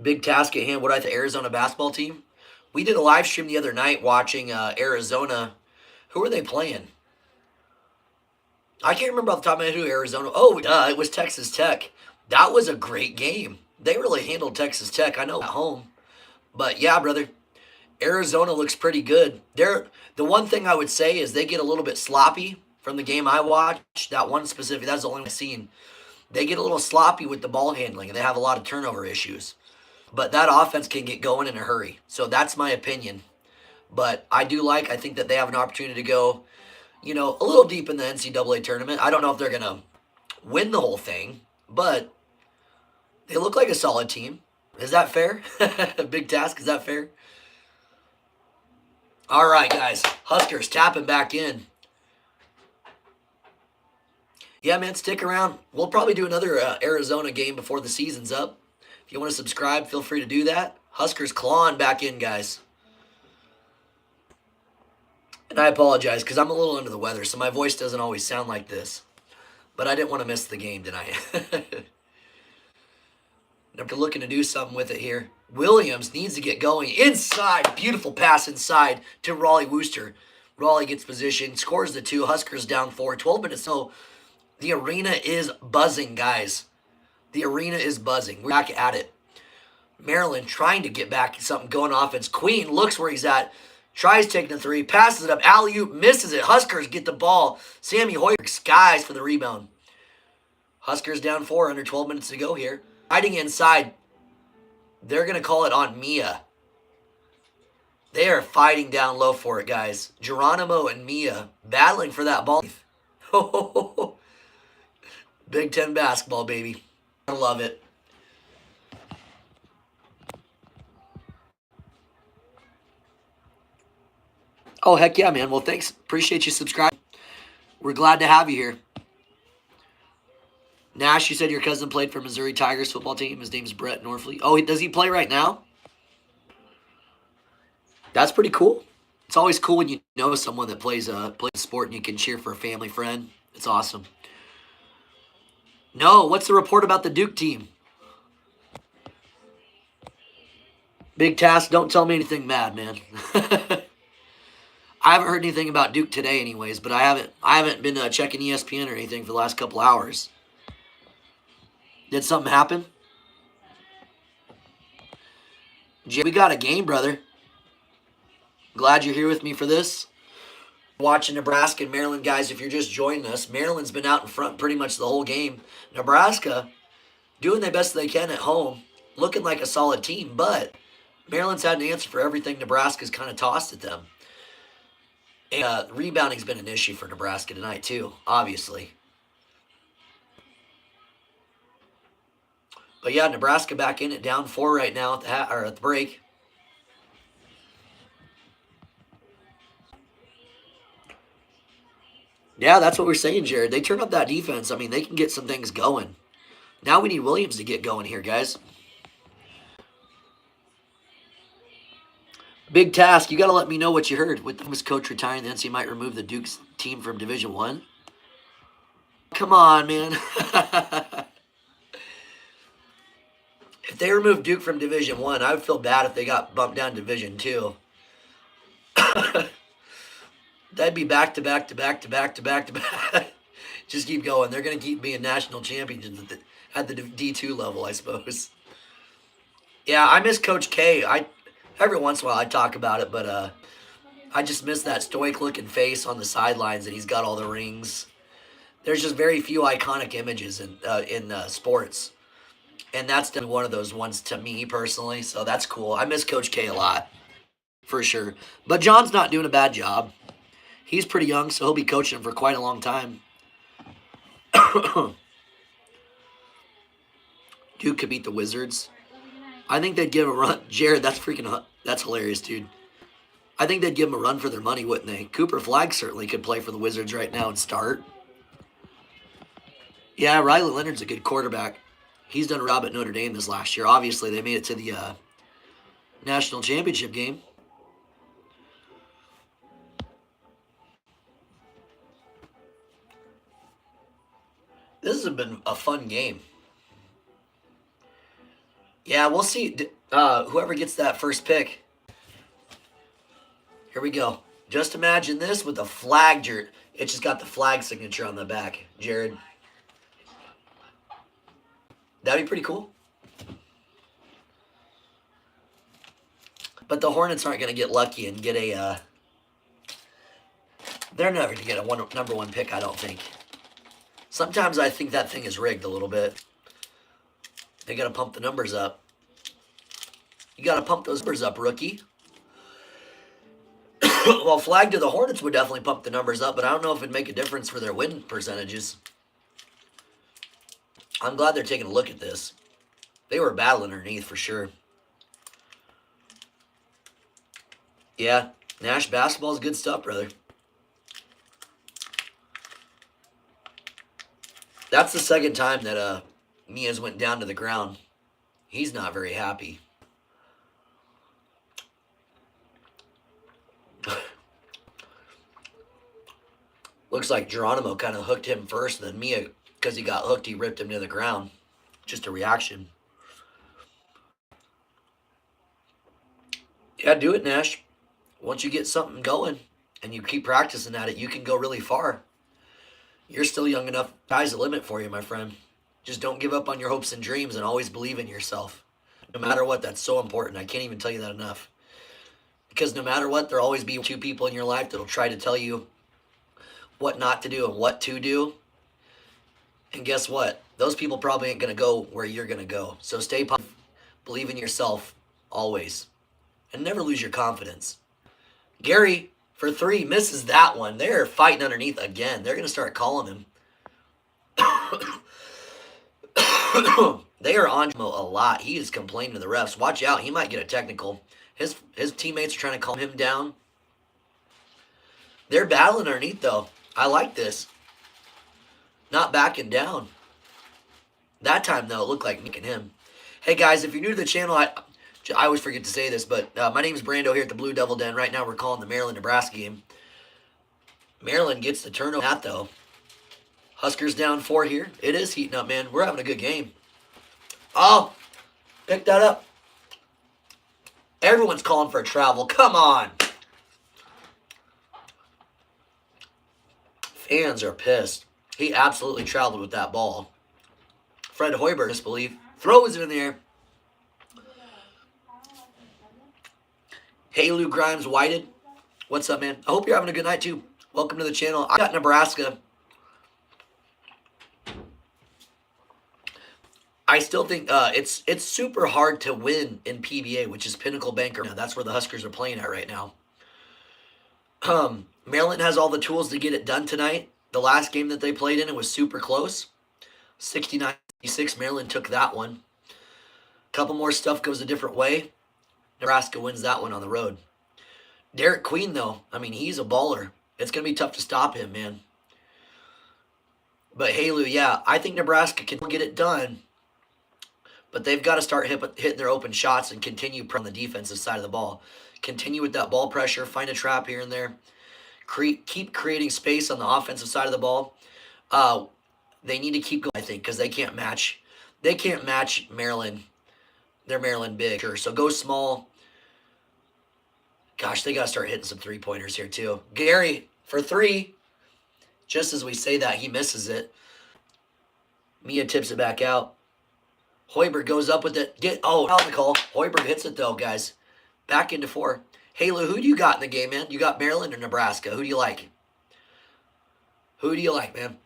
S3: Big task at hand. What I think, Arizona basketball team? We did a live stream the other night watching Arizona. Who are they playing? I can't remember off the top of my head who Arizona. Oh, it was Texas Tech. That was a great game. They really handled Texas Tech. I know at home. But, yeah, brother, Arizona looks pretty good. The one thing I would say is they get a little bit sloppy from the game I watched. That one specific, that's the only one I've seen. They get a little sloppy with the ball handling, and they have a lot of turnover issues. But that offense can get going in a hurry. So that's my opinion. But I think that they have an opportunity to go, a little deep in the NCAA tournament. I don't know if they're going to win the whole thing, but they look like a solid team. Is that fair? Big task, is that fair? All right, guys. Huskers tapping back in. Yeah, man, stick around. We'll probably do another Arizona game before the season's up. If you want to subscribe, feel free to do that. Huskers clawing back in, guys. And I apologize because I'm a little under the weather, so my voice doesn't always sound like this. But I didn't want to miss the game tonight. They're looking to do something with it here. Williams needs to get going. Inside. Beautiful pass inside to Raleigh Wooster. Raleigh gets position. Scores the 2. Huskers down 4. 12 minutes. So the arena is buzzing, guys. The arena is buzzing. We're back at it. Maryland trying to get back something going offense. Queen looks where he's at. Tries taking the 3. Passes it up. Alley-oop. Misses it. Huskers get the ball. Sammy Hoyer skies for the rebound. Huskers down 4. Under 12 minutes to go here. Hiding inside. They're going to call it on Mia. They are fighting down low for it, guys. Geronimo and Mia battling for that ball. Big Ten basketball, baby. I love it. Oh, heck yeah, man. Well, thanks. Appreciate you subscribing. We're glad to have you here. Nash, you said your cousin played for Missouri Tigers football team. His name's Brett Norfleet. Oh, does he play right now? That's pretty cool. It's always cool when you know someone that plays a sport and you can cheer for a family friend. It's awesome. No, what's the report about the Duke team? Big task. Don't tell me anything bad, man. I haven't heard anything about Duke today, anyways. But I haven't been checking ESPN or anything for the last couple hours. Did something happen? Jay, we got a game, brother. Glad you're here with me for this. Watching Nebraska and Maryland, guys. If you're just joining us, Maryland's been out in front pretty much the whole game. Nebraska doing their best they can at home, looking like a solid team, but Maryland's had an answer for everything Nebraska's kind of tossed at them. And rebounding's been an issue for Nebraska tonight too, obviously. But yeah, Nebraska back in it, down 4 right now at the break. Yeah, that's what we're saying, Jared. They turn up that defense. I mean, they can get some things going. Now we need Williams to get going here, guys. Big task. You got to let me know what you heard. With the coach retiring, the NCAA might remove the Duke's team from Division I. Come on, man. If they remove Duke from Division I, I would feel bad if they got bumped down to Division II. That'd be back to back to back to back to back to back. Just keep going. They're going to keep being national champions at the D2 level, I suppose. Yeah, I miss Coach K. Every once in a while I talk about it, but I just miss that stoic-looking face on the sidelines, and he's got all the rings. There's just very few iconic images in sports. And that's one of those ones to me personally, so that's cool. I miss Coach K a lot, for sure. But John's not doing a bad job. He's pretty young, so he'll be coaching for quite a long time. Duke could beat the Wizards. I think they'd give a run. Jared, that's hilarious, dude. I think they'd give him a run for their money, wouldn't they? Cooper Flagg certainly could play for the Wizards right now and start. Yeah, Riley Leonard's a good quarterback. He's done a job at Notre Dame this last year. Obviously, they made it to the national championship game. This has been a fun game. Yeah, we'll see. Whoever gets that first pick. Here we go. Just imagine this with a flag jersey. It just got the flag signature on the back, Jared. That'd be pretty cool. But the Hornets aren't going to get lucky and get a... they're never going to get a number one pick, I don't think. Sometimes I think that thing is rigged a little bit. They got to pump the numbers up. You got to pump those numbers up, rookie. Well, flag to the Hornets would definitely pump the numbers up, but I don't know if it'd make a difference for their win percentages. I'm glad they're taking a look at this. They were battling underneath for sure. Yeah, Nash basketball is good stuff, brother. That's the second time that Mia's went down to the ground. He's not very happy. Looks like Geronimo kind of hooked him first, and then Mia, because he got hooked, he ripped him to the ground. Just a reaction. Yeah, do it, Nash. Once you get something going and you keep practicing at it, you can go really far. You're still young enough. Sky's the limit for you, my friend. Just don't give up on your hopes and dreams and always believe in yourself. No matter what, that's so important. I can't even tell you that enough. Because no matter what, there'll always be two people in your life that'll try to tell you what not to do and what to do. And guess what? Those people probably ain't going to go where you're going to go. So stay positive. Believe in yourself always. And never lose your confidence. Gary, for 3, misses that one. They're fighting underneath again. They're going to start calling him. They are on him a lot. He is complaining to the refs. Watch out. He might get a technical. His teammates are trying to calm him down. They're battling underneath, though. I like this. Not backing down. That time, though, it looked like making him. Hey, guys, if you're new to the channel, I always forget to say this, but my name is Brando here at the Blue Devil Den. Right now, we're calling the Maryland-Nebraska game. Maryland gets the turnover. That, though. Huskers down 4 here. It is heating up, man. We're having a good game. Oh, pick that up. Everyone's calling for a travel. Come on. Fans are pissed. He absolutely traveled with that ball. Fred Hoiberg, disbelief. Throws it in the air. Hey, Lou Grimes Whited. What's up, man? I hope you're having a good night, too. Welcome to the channel. I got Nebraska. I still think it's super hard to win in PBA, which is Pinnacle Banker. That's where the Huskers are playing at right now. Maryland has all the tools to get it done tonight. The last game that they played in, it was super close. 69-66, Maryland took that one. A couple more stuff goes a different way. Nebraska wins that one on the road. Derek Queen, though, I mean, he's a baller. It's going to be tough to stop him, man. But, hey, Lou, yeah, I think Nebraska can get it done. But they've got to start hitting their open shots and continue on the defensive side of the ball. Continue with that ball pressure. Find a trap here and there. Keep creating space on the offensive side of the ball. They need to keep going, I think, because they can't match. They can't match Maryland. They're Maryland big, sure. So go small. Gosh, they got to start hitting some three-pointers here, too. Gary, for 3. Just as we say that, he misses it. Mia tips it back out. Hoiberg goes up with it. Foul call. Hoiberg hits it, though, guys. Back into 4. Hey, Lou, who do you got in the game, man? You got Maryland or Nebraska? Who do you like? Who do you like, man?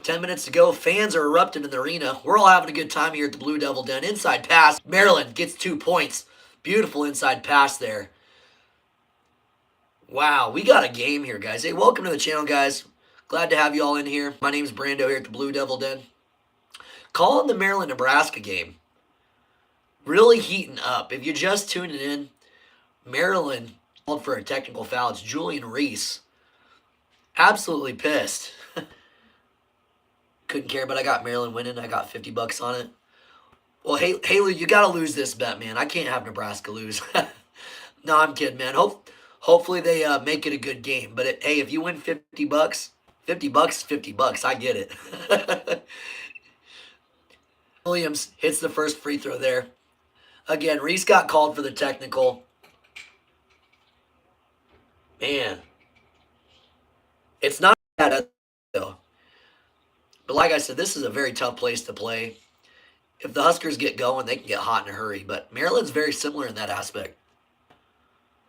S3: 10 minutes to go. Fans are erupting in the arena. We're all having a good time here at the Blue Devil Den. Inside pass. Maryland gets 2 points. Beautiful inside pass there. Wow, we got a game here, guys. Hey, welcome to the channel, guys. Glad to have you all in here. My name's Brando here at the Blue Devil Den. Calling the Maryland-Nebraska game. Really heating up. If you're just tuning in, Maryland called for a technical foul. It's Julian Reese. Absolutely pissed. Couldn't care, but I got Maryland winning. I got $50 on it. Well, Haley, you got to lose this bet, man. I can't have Nebraska lose. No, I'm kidding, man. Hopefully they make it a good game. But, hey, if you win $50, $50 is $50. I get it. Williams hits the first free throw there. Again, Reese got called for the technical. Man. It's not bad, though. But like I said, this is a very tough place to play. If the Huskers get going, they can get hot in a hurry. But Maryland's very similar in that aspect.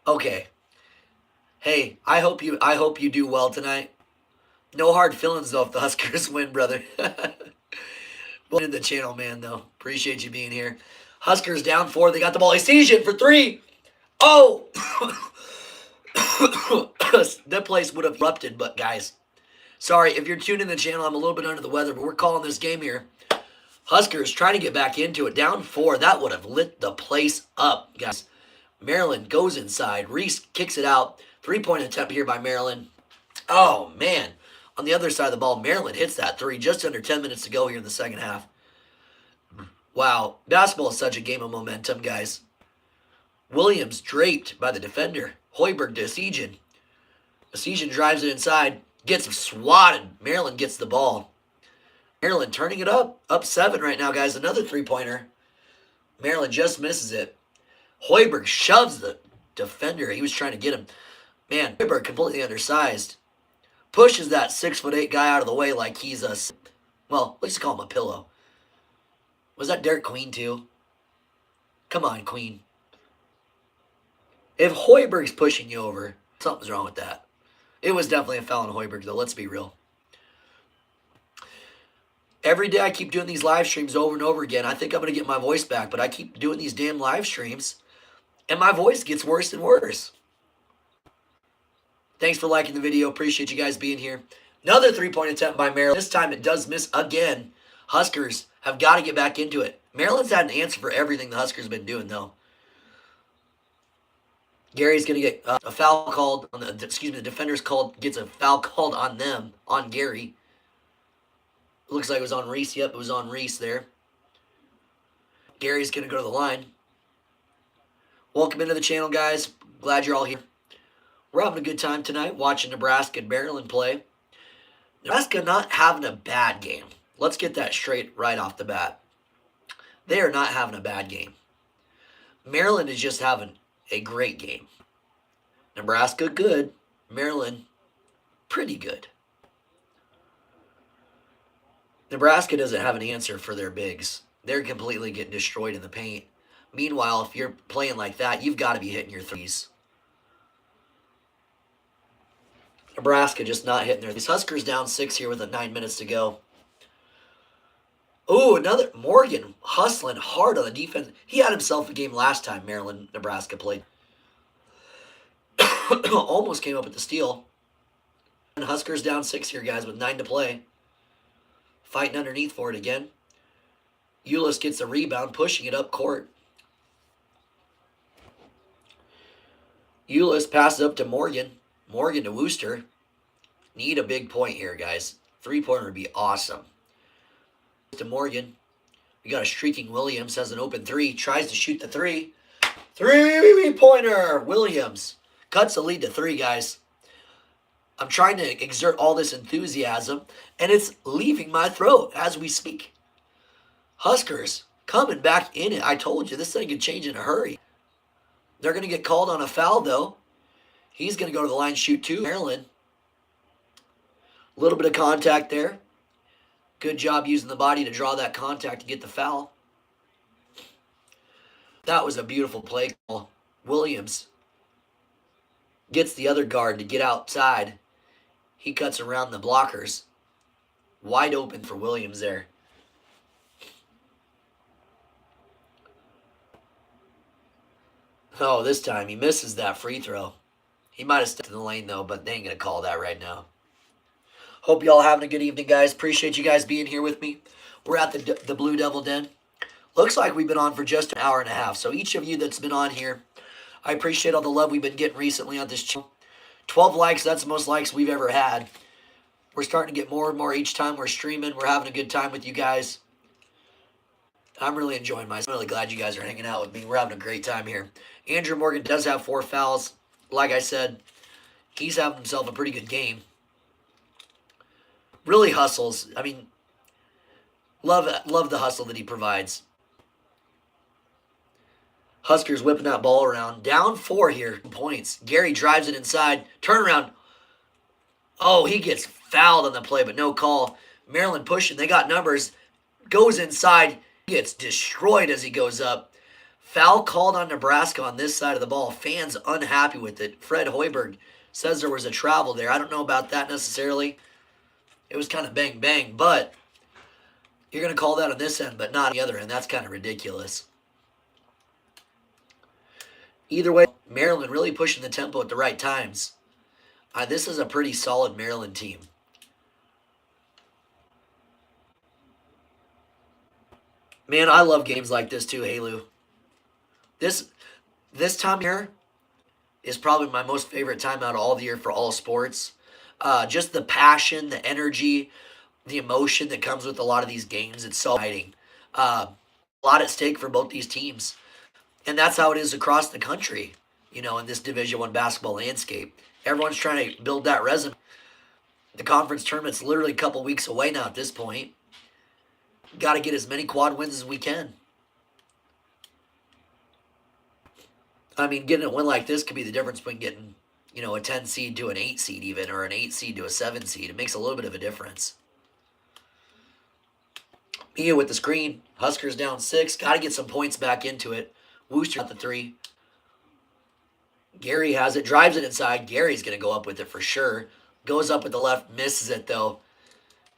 S3: Okay. Hey, I hope you do well tonight. No hard feelings though if the Huskers win, brother. Welcome to the channel, man, though. Appreciate you being here. Huskers down 4. They got the ball. Estigian for 3. Oh! That place would have erupted, but guys, sorry. If you're tuning in the channel, I'm a little bit under the weather, but we're calling this game here. Huskers trying to get back into it. Down 4. That would have lit the place up, guys. Maryland goes inside. Reese kicks it out. 3-point attempt here by Maryland. Oh, man. On the other side of the ball, Maryland hits that 3. Just under 10 minutes to go here in the second half. Wow. Basketball is such a game of momentum, guys. Williams draped by the defender. Hoiberg to Estigian. Estigian drives it inside. Gets swatted. Maryland gets the ball. Maryland turning it up. Up 7 right now, guys. Another 3-pointer. Maryland just misses it. Hoiberg shoves the defender. He was trying to get him. Man, Hoiberg completely undersized. Pushes that 6'8" guy out of the way like he's a... Well, let's just call him a pillow. Was that Derek Queen too? Come on, Queen. If Hoiberg's pushing you over, something's wrong with that. It was definitely a foul on Hoiberg, though. Let's be real. Every day I keep doing these live streams over and over again. I think I'm going to get my voice back, but I keep doing these damn live streams, and my voice gets worse and worse. Thanks for liking the video. Appreciate you guys being here. Another 3-point attempt by Maryland. This time it does miss again. Huskers have got to get back into it. Maryland's had an answer for everything the Huskers have been doing, though. Gary's going to get a foul called on the, the defender's gets a foul called on them, on Gary. It looks like it was on Reese. Yep, it was on Reese there. Gary's going to go to the line. Welcome into the channel, guys. Glad you're all here. We're having a good time tonight watching Nebraska and Maryland play. Nebraska not having a bad game. Let's get that straight right off the bat. They are not having a bad game. Maryland is just having a great game. Nebraska, good. Maryland, pretty good. Nebraska doesn't have an answer for their bigs. They're completely getting destroyed in the paint. Meanwhile, if you're playing like that, you've got to be hitting your threes. Nebraska just not hitting their threes. Huskers down 6 here with 9 minutes to go. Oh, another Morgan hustling hard on the defense. He had himself a game last time Maryland, Nebraska played. Almost came up with the steal. And Huskers down 6 here, guys, with 9 to play. Fighting underneath for it again. Ulis gets the rebound, pushing it up court. Ulis passes up to Morgan. Morgan to Wooster. Need a big point here, guys. 3-pointer would be awesome. To Morgan. We got a streaking Williams. Has an open 3. Tries to shoot the 3. 3-pointer. Williams. Cuts the lead to 3, guys. I'm trying to exert all this enthusiasm, and it's leaving my throat as we speak. Huskers coming back in it. I told you, this thing could change in a hurry. They're going to get called on a foul, though. He's going to go to the line, shoot 2. Maryland. A little bit of contact there. Good job using the body to draw that contact to get the foul. That was a beautiful play call. Williams gets the other guard to get outside. He cuts around the blockers. Wide open for Williams there. Oh, this time he misses that free throw. He might have stepped in the lane, though, but they ain't going to call that right now. Hope you all having a good evening, guys. Appreciate you guys being here with me. We're at the Blue Devil Den. Looks like we've been on for just an hour and a half. So each of you that's been on here, I appreciate all the love we've been getting recently on this channel. 12 likes, that's the most likes we've ever had. We're starting to get more and more each time we're streaming. We're having a good time with you guys. I'm really enjoying myself. I'm really glad you guys are hanging out with me. We're having a great time here. Andrew Morgan does have 4 fouls. Like I said, he's having himself a pretty good game. Really hustles. I mean, love the hustle that he provides. Huskers whipping that ball around. Down 4 here. Points. Gary drives it inside. Turnaround. Oh, he gets fouled on the play, but no call. Maryland pushing. They got numbers. Goes inside. Gets destroyed as he goes up. Foul called on Nebraska on this side of the ball. Fans unhappy with it. Fred Hoiberg says there was a travel there. I don't know about that necessarily. It was kind of bang-bang, but you're going to call that on this end, but not on the other end. That's kind of ridiculous. Either way, Maryland really pushing the tempo at the right times. This is a pretty solid Maryland team. Man, I love games like this too, Halu. This time here is probably my most favorite time out of all the year for all sports. Just the passion, the energy, the emotion that comes with a lot of these games. It's so exciting. A lot at stake for both these teams. And that's how it is across the country, you know, in this Division I basketball landscape. Everyone's trying to build that resume. The conference tournament's literally a couple weeks away now at this point. Got to get as many quad wins as we can. I mean, getting a win like this could be the difference between getting, you know, a 10 seed to an 8 seed even, or an 8 seed to a 7 seed. It makes a little bit of a difference. Mia with the screen. Huskers down 6. Got to get some points back into it. Wooster got the 3. Gary has it. Drives it inside. Gary's going to go up with it for sure. Goes up with the left. Misses it, though.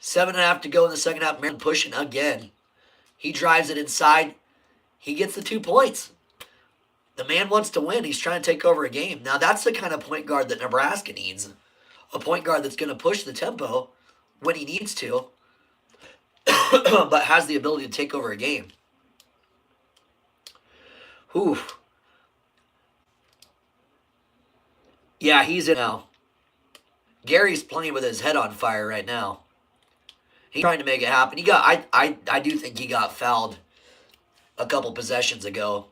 S3: 7.5 to go in the second half. Maryland pushing again. He drives it inside. He gets the 2 points. The man wants to win. He's trying to take over a game. Now, that's the kind of point guard that Nebraska needs. A point guard that's going to push the tempo when he needs to, but has the ability to take over a game. Whew. Yeah, he's in now. Gary's playing with his head on fire right now. He's trying to make it happen. I do think he got fouled a couple possessions ago.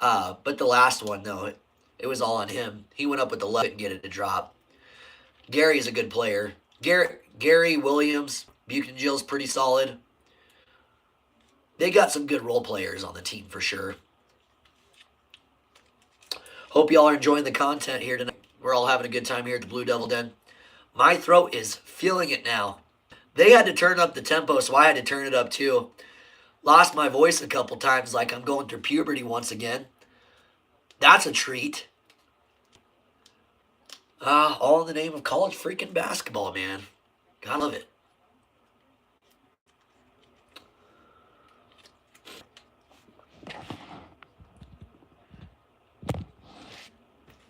S3: But the last one, no, it was all on him. He went up with the left and get it to drop. Gary's a good player. Gary Williams, Buchan-Gill's pretty solid. They got some good role players on the team for sure. Hope y'all are enjoying the content here tonight. We're all having a good time here at the Blue Devil Den. My throat is feeling it now. They had to turn up the tempo, so I had to turn it up too. Lost my voice a couple times like I'm going through puberty once again. That's a treat. All in the name of college freaking basketball, man. Gotta love it.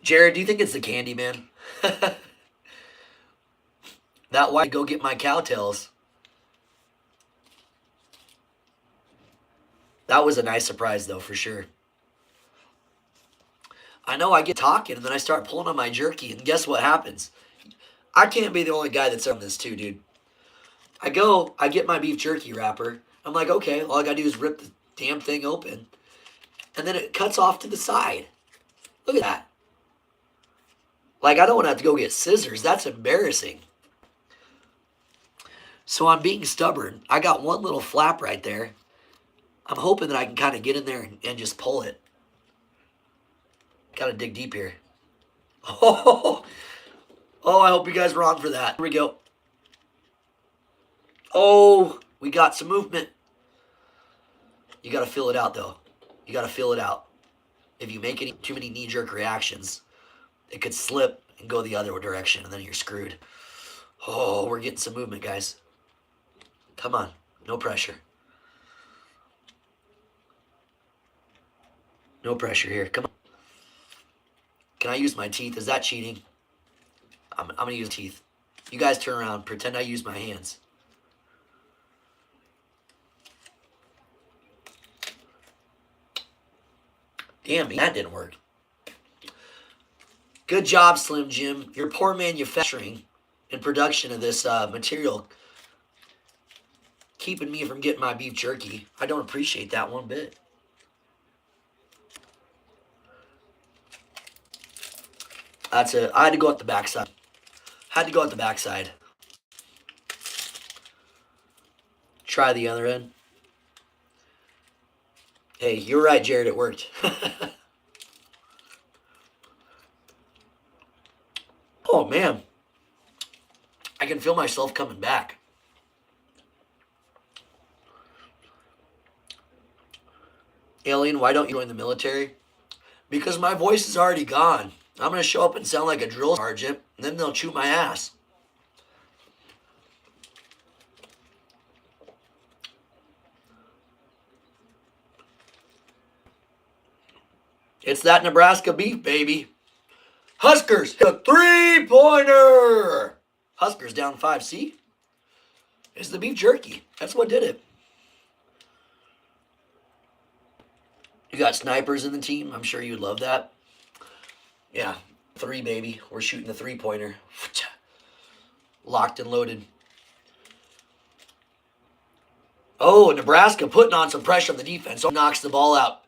S3: Jared, do you think it's the candy, man? That why I go get my cowtails. That was a nice surprise, though, for sure. I know I get talking, and then I start pulling on my jerky, and guess what happens? I can't be the only guy that's on this, too, dude. I get my beef jerky wrapper. I'm like, okay, all I got to do is rip the damn thing open. And then it cuts off to the side. Look at that. Like, I don't want to have to go get scissors. That's embarrassing. So I'm being stubborn. I got one little flap right there. I'm hoping that I can kind of get in there and just pull it. Got to dig deep here. Oh, I hope you guys were on for that. Here we go. Oh, we got some movement. You got to feel it out, though. You got to feel it out. If you make too many knee-jerk reactions, it could slip and go the other direction, and then you're screwed. Oh, we're getting some movement, guys. Come on. No pressure. No pressure here. Come on. Can I use my teeth? Is that cheating? I'm going to use teeth. You guys turn around. Pretend I use my hands. Damn, that didn't work. Good job, Slim Jim. Your poor manufacturing and production of this material keeping me from getting my beef jerky. I don't appreciate that one bit. I had to go at the backside. Try the other end. Hey, you're right, Jared. It worked. Oh, man. I can feel myself coming back. Alien, why don't you join the military? Because my voice is already gone. I'm going to show up and sound like a drill sergeant, and then they'll chew my ass. It's that Nebraska beef, baby. Huskers hit a three-pointer. Huskers down 5. See? It's the beef jerky. That's what did it. You got snipers in the team. I'm sure you'd love that. Yeah, 3, baby. We're shooting the three-pointer. Locked and loaded. Oh, Nebraska putting on some pressure on the defense. Knocks the ball out.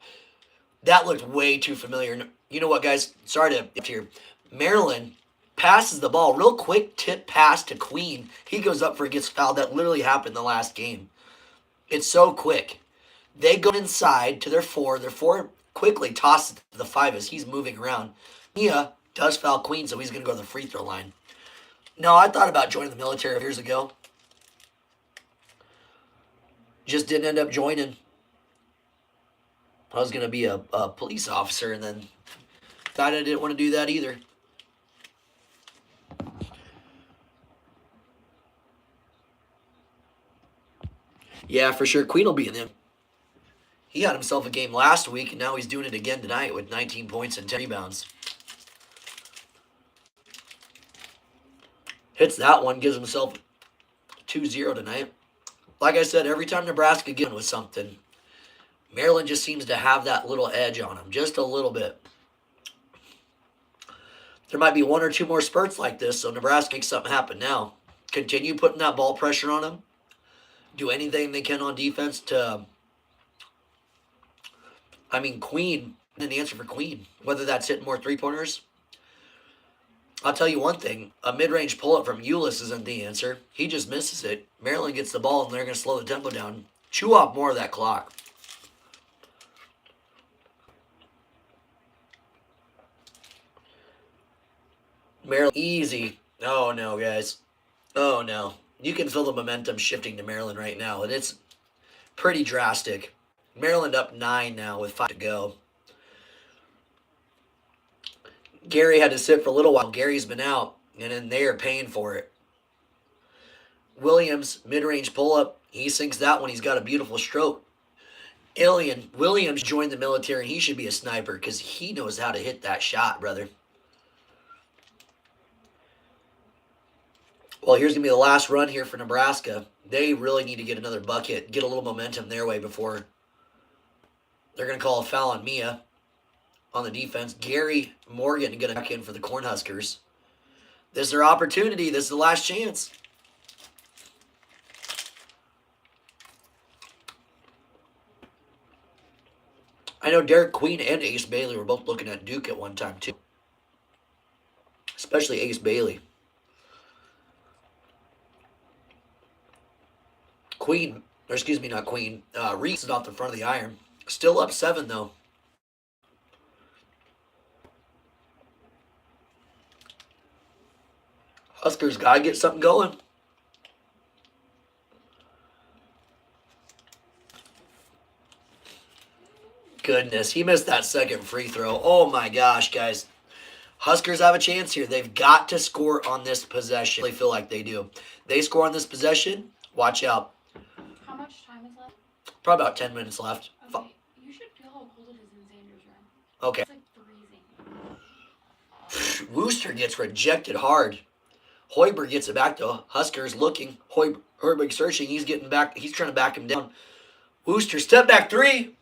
S3: That looked way too familiar. You know what, guys? Sorry to interrupt here. Maryland passes the ball. Real quick tip pass to Queen. He goes up for gets fouled. That literally happened the last game. It's so quick. They go inside to their 4. Their 4 quickly tosses to the 5 as he's moving around. Mia does foul Queen, so he's going to go to the free throw line. No, I thought about joining the military years ago. Just didn't end up joining. I was going to be a police officer and then thought I didn't want to do that either. Yeah, for sure. Queen will be in them. He had himself a game last week, and now he's doing it again tonight with 19 points and 10 rebounds. Hits that one, gives himself 2-0 tonight. Like I said, every time Nebraska gets with something, Maryland just seems to have that little edge on them, just a little bit. There might be 1 or 2 more spurts like this, so Nebraska makes something happen now. Continue putting that ball pressure on them. Do anything they can on defense to... Queen, and the answer for Queen, whether that's hitting more three-pointers. I'll tell you one thing, a mid-range pull-up from Ulyss isn't the answer. He just misses it. Maryland gets the ball, and they're going to slow the tempo down. Chew off more of that clock. Maryland, easy. Oh, no, guys. Oh, no. You can feel the momentum shifting to Maryland right now, and it's pretty drastic. Maryland up 9 now with 5 to go. Gary had to sit for a little while. Gary's been out, and then they are paying for it. Williams, mid-range pull-up. He sinks that one. He's got a beautiful stroke. Williams joined the military, and he should be a sniper because he knows how to hit that shot, brother. Well, here's going to be the last run here for Nebraska. They really need to get another bucket, get a little momentum their way before they're going to call a foul on Mia on the defense. Gary Morgan going to back in for the Cornhuskers. This is their opportunity. This is the last chance. I know Derek Queen and Ace Bailey were both looking at Duke at one time, too. Especially Ace Bailey. Reese is off the front of the iron. Still up 7, though. Huskers got to get something going. Goodness, he missed that second free throw. Oh, my gosh, guys. Huskers have a chance here. They've got to score on this possession. They feel like they do. They score on this possession, watch out.
S5: How much time is left?
S3: Probably about 10 minutes left.
S5: Okay, you should feel how cold it is in Xander's room.
S3: Okay.
S5: It's like freezing.
S3: Wooster gets rejected hard. Hoiberg gets it back to Huskers looking. Hoiberg searching. He's getting back. He's trying to back him down. Wooster, step back 3.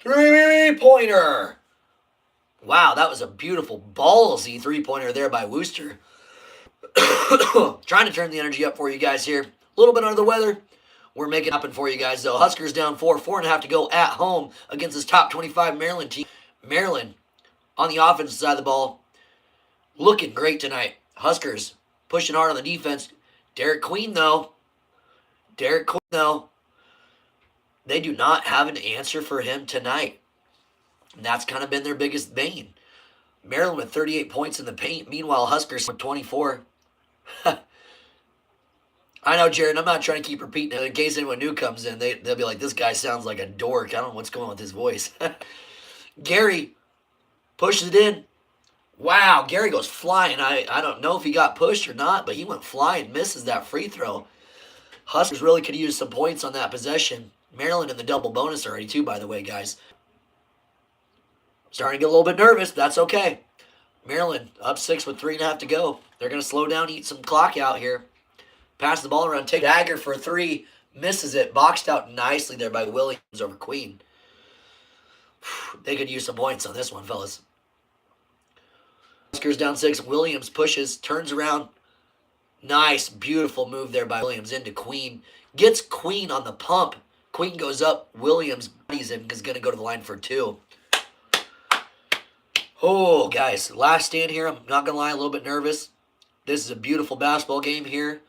S3: 3-pointer. Wow, that was a beautiful ballsy 3-pointer there by Wooster. Trying to turn the energy up for you guys here. A little bit under the weather. We're making it happen for you guys, though. Huskers down 4.5 to go at home against this top 25 Maryland team. Maryland on the offensive side of the ball. Looking great tonight. Huskers pushing hard on the defense. Derek Queen, though. They do not have an answer for him tonight. And that's kind of been their biggest bane. Maryland with 38 points in the paint. Meanwhile, Huskers with 24. I know, Jared. I'm not trying to keep repeating it. In case anyone new comes in, they'll be like, this guy sounds like a dork. I don't know what's going on with his voice. Gary pushes it in. Wow, Gary goes flying. I don't know if he got pushed or not, but he went flying, misses that free throw. Huskers really could use some points on that possession. Maryland in the double bonus already, too, by the way, guys. Starting to get a little bit nervous. That's okay. Maryland up 6 with 3.5 to go. They're going to slow down, eat some clock out here. Pass the ball around, take dagger for a 3. Misses it. Boxed out nicely there by Williams over Queen. They could use some points on this one, fellas. Huskers down 6. Williams pushes, turns around. Nice, beautiful move there by Williams into Queen. Gets Queen on the pump. Queen goes up. Williams bodies him. Is going to go to the line for 2. Oh, guys, last stand here. I'm not going to lie, a little bit nervous. This is a beautiful basketball game here.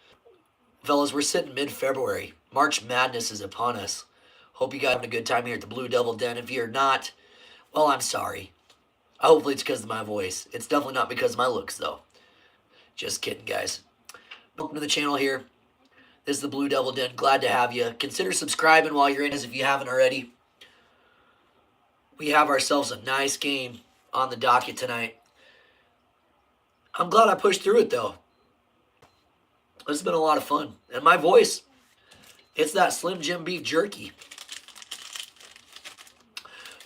S3: Fellas, we're sitting mid-February. March Madness is upon us. Hope you guys are having a good time here at the Blue Devil Den. If you're not, well, I'm sorry. Hopefully it's because of my voice. It's definitely not because of my looks, though. Just kidding, guys. Welcome to the channel here. This is the Blue Devil Den. Glad to have you. Consider subscribing while you're in as if you haven't already. We have ourselves a nice game on the docket tonight. I'm glad I pushed through it, though. This has been a lot of fun. And my voice, it's that Slim Jim beef jerky.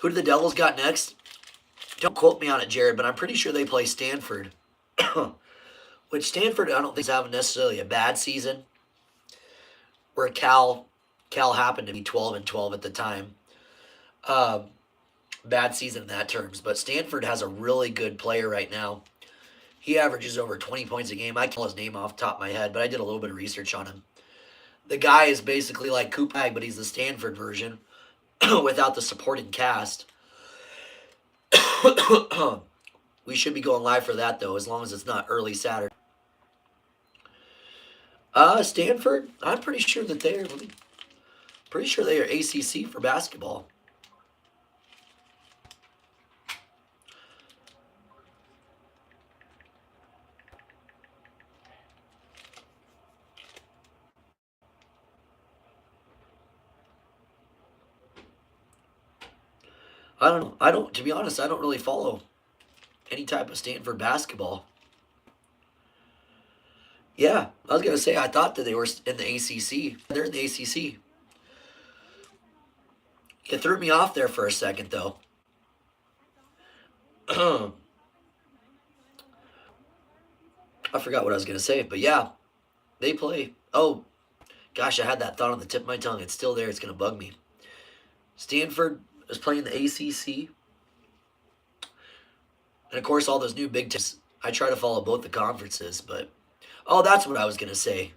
S3: Who do the Devils got next? Don't quote me on it, Jared, but I'm pretty sure they play Stanford. Which Stanford, I don't think is having necessarily a bad season. Where Cal happened to be 12-12 at the time. Bad season in that terms. But Stanford has a really good player right now. He averages over 20 points a game. I can't call his name off the top of my head, but I did a little bit of research on him. The guy is basically like Kupag, but he's the Stanford version without the supporting cast. We should be going live for that, though, as long as it's not early Saturday. Stanford, I'm pretty sure that they are. Pretty sure they are ACC for basketball. I don't know. To be honest, I don't really follow any type of Stanford basketball. Yeah, I was going to say, I thought that they were in the ACC. They're in the ACC. It threw me off there for a second, though. I forgot what I was going to say, but yeah, they play. Oh, gosh, I had that thought on the tip of my tongue. It's still there. It's going to bug me. Stanford is playing the ACC. And, of course, all those new Big Tens. I try to follow both the conferences, but... Oh, that's what I was going to say.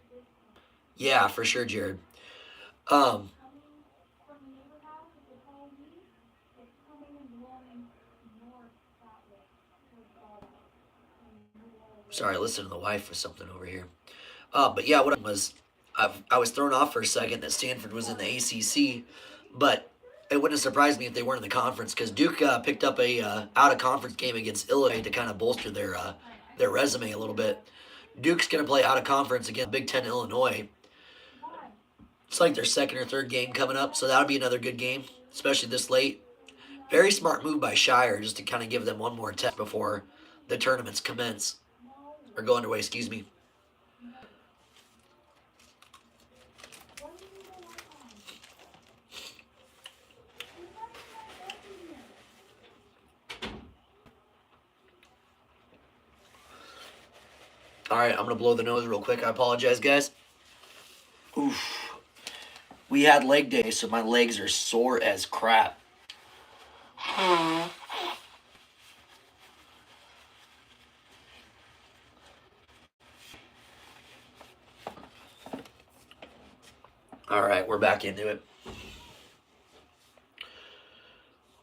S3: Yeah, for sure, Jared. Sorry, listen to the wife or something over here. But yeah, what was... I was thrown off for a second that Stanford was in the ACC, but it wouldn't have surprised me if they weren't in the conference, because Duke picked up a out-of-conference game against Illinois to kind of bolster their resume a little bit. Duke's going to play out-of-conference against Big Ten Illinois. It's like their second or third game coming up, so that'll be another good game, especially this late. Very smart move by Shire, just to kind of give them one more test before the tournaments commence. Or go underway, excuse me. All right, I'm going to blow the nose real quick. I apologize, guys. Oof. We had leg day, so my legs are sore as crap. All right, we're back into it.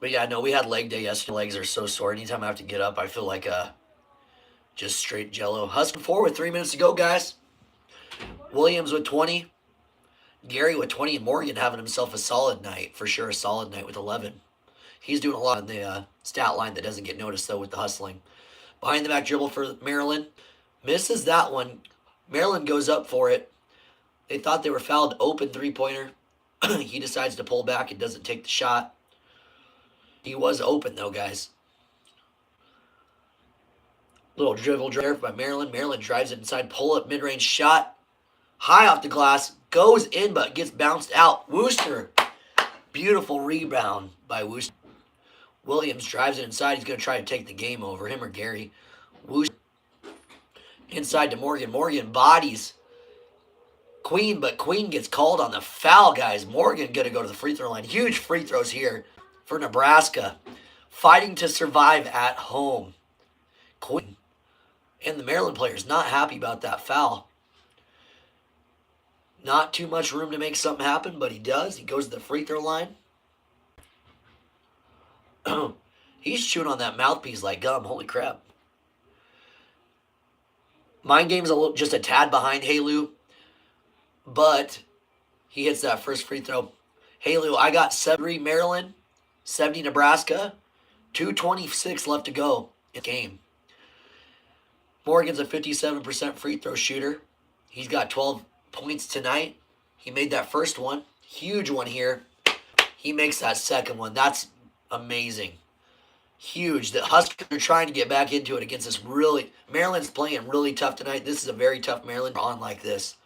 S3: But yeah, no, we had leg day yesterday. Legs are so sore. Anytime I have to get up, I feel like just straight jello. Husking forward with 3 minutes to go, guys. Williams with 20. Gary with 20. And Morgan having himself a solid night. For sure, a solid night with 11. He's doing a lot on the stat line that doesn't get noticed, though, with the hustling. Behind the back dribble for Maryland. Misses that one. Maryland goes up for it. They thought they were fouled. Open three-pointer. He decides to pull back and doesn't take the shot. He was open, though, guys. Little dribble drive by Maryland. Maryland drives it inside. Pull-up mid-range shot. High off the glass. Goes in, but gets bounced out. Wooster. Beautiful rebound by Wooster. Williams drives it inside. He's going to try to take the game over. Him or Gary. Wooster. Inside to Morgan. Morgan bodies Queen, but Queen gets called on the foul, guys. Morgan going to go to the free throw line. Huge free throws here for Nebraska. Fighting to survive at home. Queen and the Maryland players not happy about that foul. Not too much room to make something happen, but he does. He goes to the free throw line. He's chewing on that mouthpiece like gum. Holy crap. Mind game's just a tad behind Halu, but he hits that first free throw. Halu, I got 70 Maryland, 70 Nebraska, 2:26 left to go in the game. Morgan's a 57% free throw shooter. He's got 12 points tonight. He made that first one. Huge one here. He makes that second one. That's amazing. Huge. The Huskers are trying to get back into it against this really... Maryland's playing really tough tonight. This is a very tough Maryland on like this.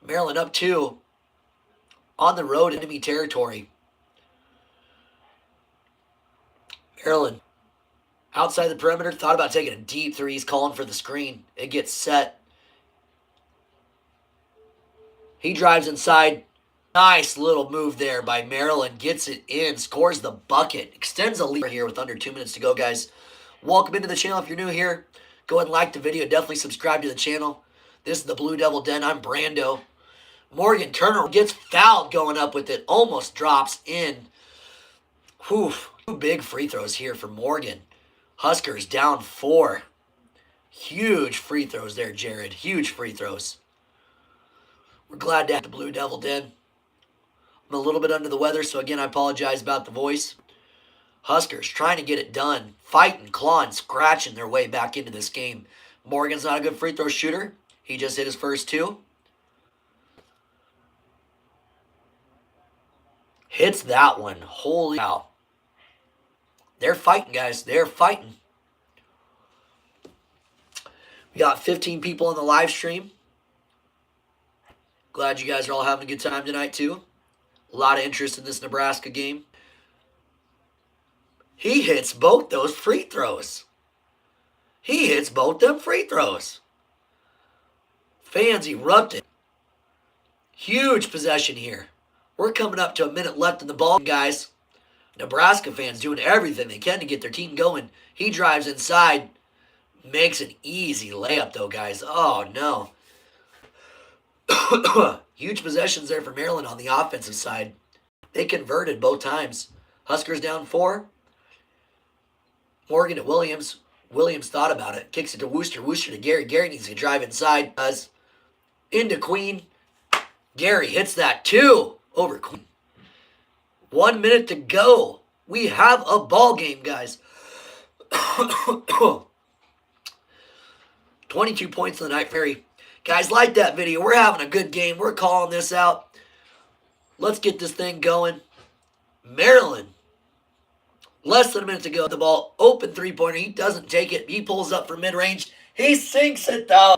S3: Maryland up 2 on the road in enemy territory. Maryland outside the perimeter. Thought about taking a deep three. He's calling for the screen. It gets set. He drives inside. Nice little move there by Maryland. Gets it in. Scores the bucket. Extends the lead here with under 2 minutes to go, guys. Welcome into the channel. If you're new here, go ahead and like the video. Definitely subscribe to the channel. This is the Blue Devil Den. I'm Brando. Morgan Turner gets fouled going up with it. Almost drops in. Whew. 2 big free throws here for Morgan. Huskers down 4. Huge free throws there, Jared. Huge free throws. We're glad to have the Blue Devil Den. I'm a little bit under the weather, so again, I apologize about the voice. Huskers trying to get it done. Fighting, clawing, scratching their way back into this game. Morgan's not a good free throw shooter. He just hit his first 2. Hits that one. Holy cow. They're fighting, guys. They're fighting. We got 15 people on the live stream. Glad you guys are all having a good time tonight, too. A lot of interest in this Nebraska game. He hits both those free throws. He hits both them free throws. Fans erupted. Huge possession here. We're coming up to a minute left in the ball, guys. Nebraska fans doing everything they can to get their team going. He drives inside. Makes an easy layup, though, guys. Oh, no. Huge possessions there for Maryland on the offensive side. They converted both times. Huskers down 4. Morgan to Williams. Williams thought about it. Kicks it to Wooster. Wooster to Gary. Gary needs to drive inside. Does. Into Queen. Gary hits that 2 over Queen. 1 minute to go. We have a ball game, guys. 22 points in the night, Ferry. Guys, like that video. We're having a good game. We're calling this out. Let's get this thing going. Maryland. Less than a minute to go. The ball, open three-pointer. He doesn't take it. He pulls up for mid-range. He sinks it, though.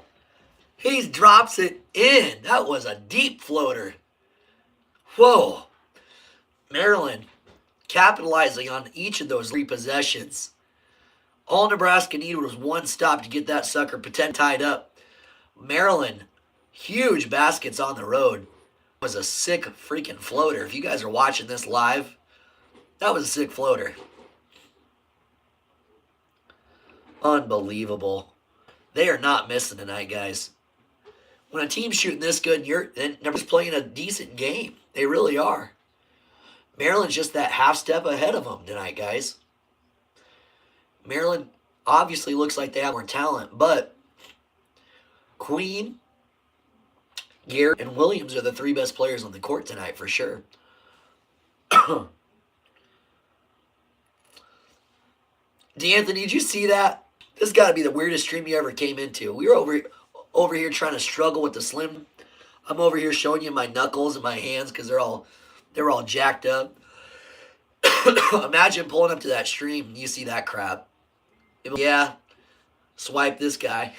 S3: He drops it in. That was a deep floater. Whoa. Maryland capitalizing on each of those 3 possessions. All Nebraska needed was 1 stop to get that sucker pretend tied up. Maryland, huge baskets on the road. It was a sick freaking floater. If you guys are watching this live, that was a sick floater. Unbelievable. They are not missing tonight, guys. When a team's shooting this good, then Nebraska's playing a decent game. They really are. Maryland's just that half step ahead of them tonight, guys. Maryland obviously looks like they have more talent, but Queen, Garrett, and Williams are the 3 best players on the court tonight for sure. D'Anthony, did you see that? This got to be the weirdest stream you ever came into. We were over here trying to struggle with the slim. I'm over here showing you my knuckles and my hands because they're all jacked up. Imagine pulling up to that stream and you see that crap. Yeah, swipe this guy.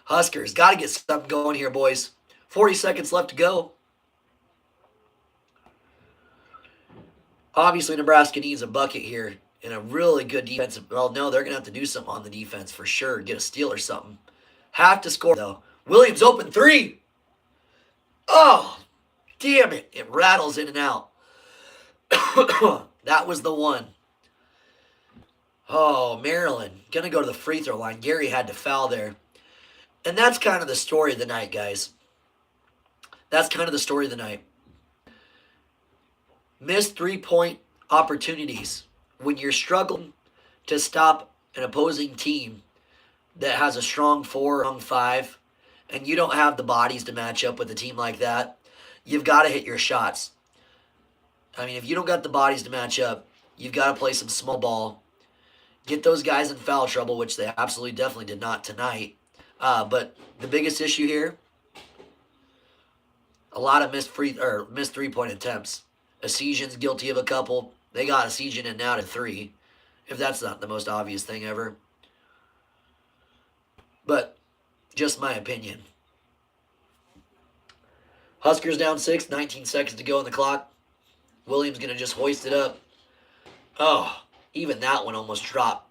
S3: Huskers, got to get something going here, boys. 40 seconds left to go. Obviously, Nebraska needs a bucket here and a really good defensive. Well, no, they're going to have to do something on the defense for sure. Get a steal or something. Have to score, though. Williams open three. Oh, damn it. It rattles in and out. That was the one. Oh, Maryland. Going to go to the free throw line. Gary had to foul there. And that's kind of the story of the night, guys. That's kind of the story of the night. Missed three-point opportunities. When you're struggling to stop an opposing team that has a strong 4, strong 5, and you don't have the bodies to match up with a team like that, you've got to hit your shots. I mean, if you don't got the bodies to match up, you've got to play some small ball. Get those guys in foul trouble, which they absolutely definitely did not tonight. But the biggest issue here, a lot of missed three-point attempts. Essegian's guilty of a couple. They got Essegian in now to 3, if that's not the most obvious thing ever. But just my opinion. Huskers down 6, 19 seconds to go on the clock. Williams going to just hoist it up. Oh, even that one almost dropped.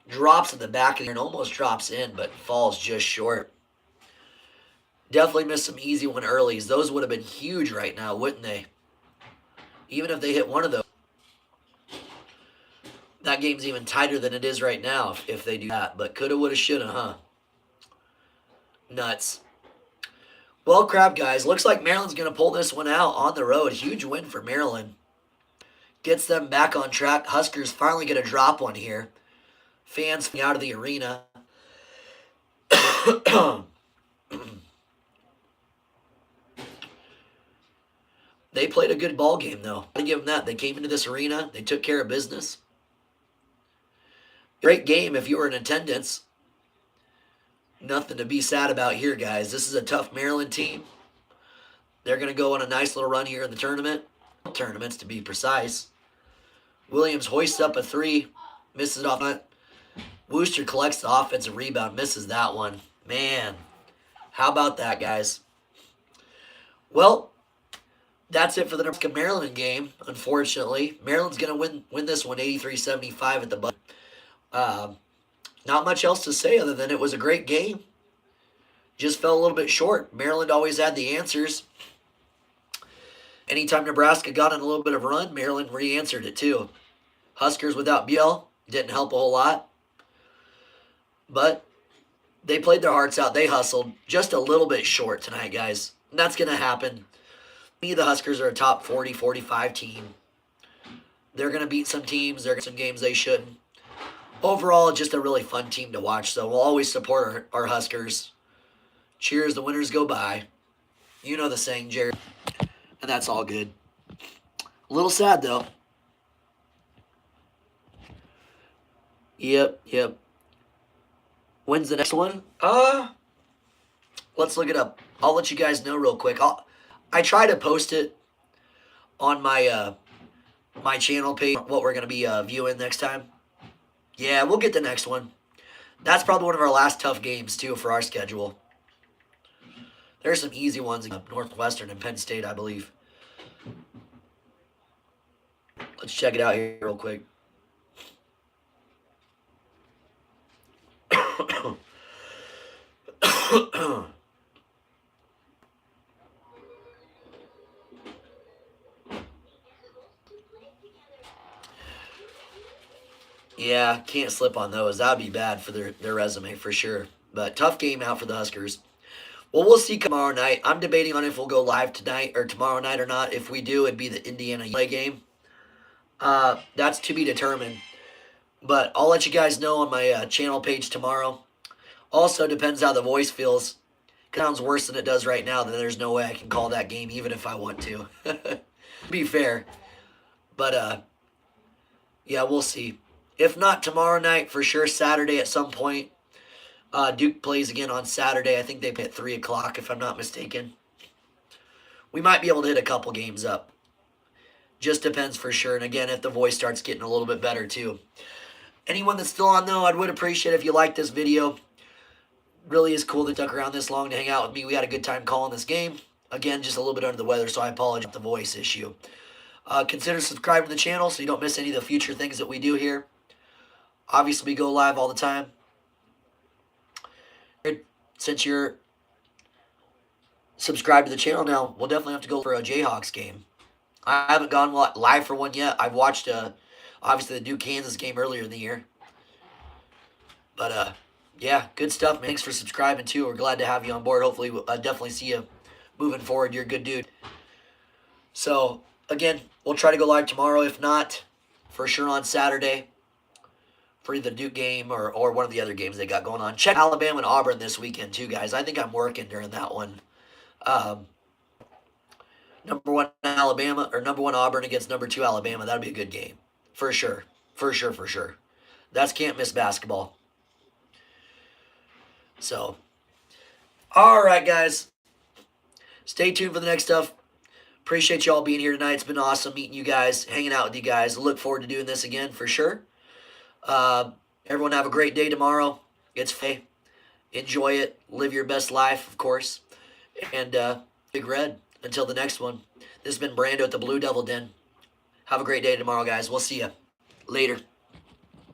S3: Drops in the back of the and almost drops in, but falls just short. Definitely missed some easy one earlies. Those would have been huge right now, wouldn't they? Even if they hit one of those. That game's even tighter than it is right now if they do that. But coulda, woulda, shoulda, huh? Nuts. Well, crap, guys. Looks like Maryland's going to pull this one out on the road. Huge win for Maryland. Gets them back on track. Huskers finally going to drop one here. Fans out of the arena. They played a good ball game, though. I give them that. They came into this arena. They took care of business. Great game if you were in attendance. Nothing to be sad about here, guys. This is a tough Maryland team. They're going to go on a nice little run here in the tournament. Tournaments, to be precise. Williams hoists up a 3. Misses it off net. Wooster collects the offensive rebound. Misses that one. Man, how about that, guys? Well, that's it for the Nebraska Maryland game, unfortunately. Maryland's going to win this one 83-75 at the buzzer. Not much else to say other than it was a great game. Just fell a little bit short. Maryland always had the answers. Anytime Nebraska got in a little bit of a run, Maryland re-answered it too. Huskers without Biel didn't help a whole lot. But they played their hearts out. They hustled. Just a little bit short tonight, guys. And that's going to happen. The Huskers are a top 40, 45 team. They're going to beat some teams. They're going to some games they shouldn't. Overall, just a really fun team to watch. So we'll always support our Huskers. Cheers, the winners go by. You know the saying, Jared. And that's all good. A little sad, though. Yep. When's the next one? Let's look it up. I'll let you guys know real quick. I try to post it on my my channel page, what we're going to be viewing next time. Yeah, we'll get the next one. That's probably one of our last tough games, too, for our schedule. There's some easy ones in Northwestern and Penn State, I believe. Let's check it out here real quick. Yeah, can't slip on those. That would be bad for their resume for sure. But tough game out for the Huskers. Well, we'll see tomorrow night. I'm debating on if we'll go live tonight or tomorrow night or not. If we do, it'd be the Indiana play game. That's to be determined. But I'll let you guys know on my channel page tomorrow. Also, depends how the voice feels. If it sounds worse than it does right now, then there's no way I can call that game even if I want to. Be fair. But, yeah, we'll see. If not tomorrow night, for sure Saturday at some point. Duke plays again on Saturday. I think they play at 3 o'clock, if I'm not mistaken. We might be able to hit a couple games up. Just depends for sure. And again, if the voice starts getting a little bit better too. Anyone that's still on, though, I would appreciate if you liked this video. Really is cool that stuck around this long to hang out with me. We had a good time calling this game. Again, just a little bit under the weather, so I apologize for the voice issue. Consider subscribing to the channel so you don't miss any of the future things that we do here. Obviously, we go live all the time. Since you're subscribed to the channel now, we'll definitely have to go for a Jayhawks game. I haven't gone live for one yet. I've watched, obviously, the Duke-Kansas game earlier in the year. But, yeah, good stuff, man. Thanks for subscribing, too. We're glad to have you on board. Hopefully, we'll definitely see you moving forward. You're a good dude. So, again, we'll try to go live tomorrow. If not, for sure on Saturday for either the Duke game or one of the other games they got going on. Check Alabama and Auburn this weekend, too, guys. I think I'm working during that one. Number 1 Alabama, or number 1 Auburn against number 2 Alabama. That'll be a good game. For sure. For sure, for sure. That's can't miss basketball. So, all right, guys. Stay tuned for the next stuff. Appreciate y'all being here tonight. It's been awesome meeting you guys, hanging out with you guys. Look forward to doing this again for sure. Everyone have a great day tomorrow. It's Faye. Enjoy it. Live your best life, of course. And Big Red. Until the next one. This has been Brando at the Blue Devil Den. Have a great day tomorrow, guys. We'll see you. Later.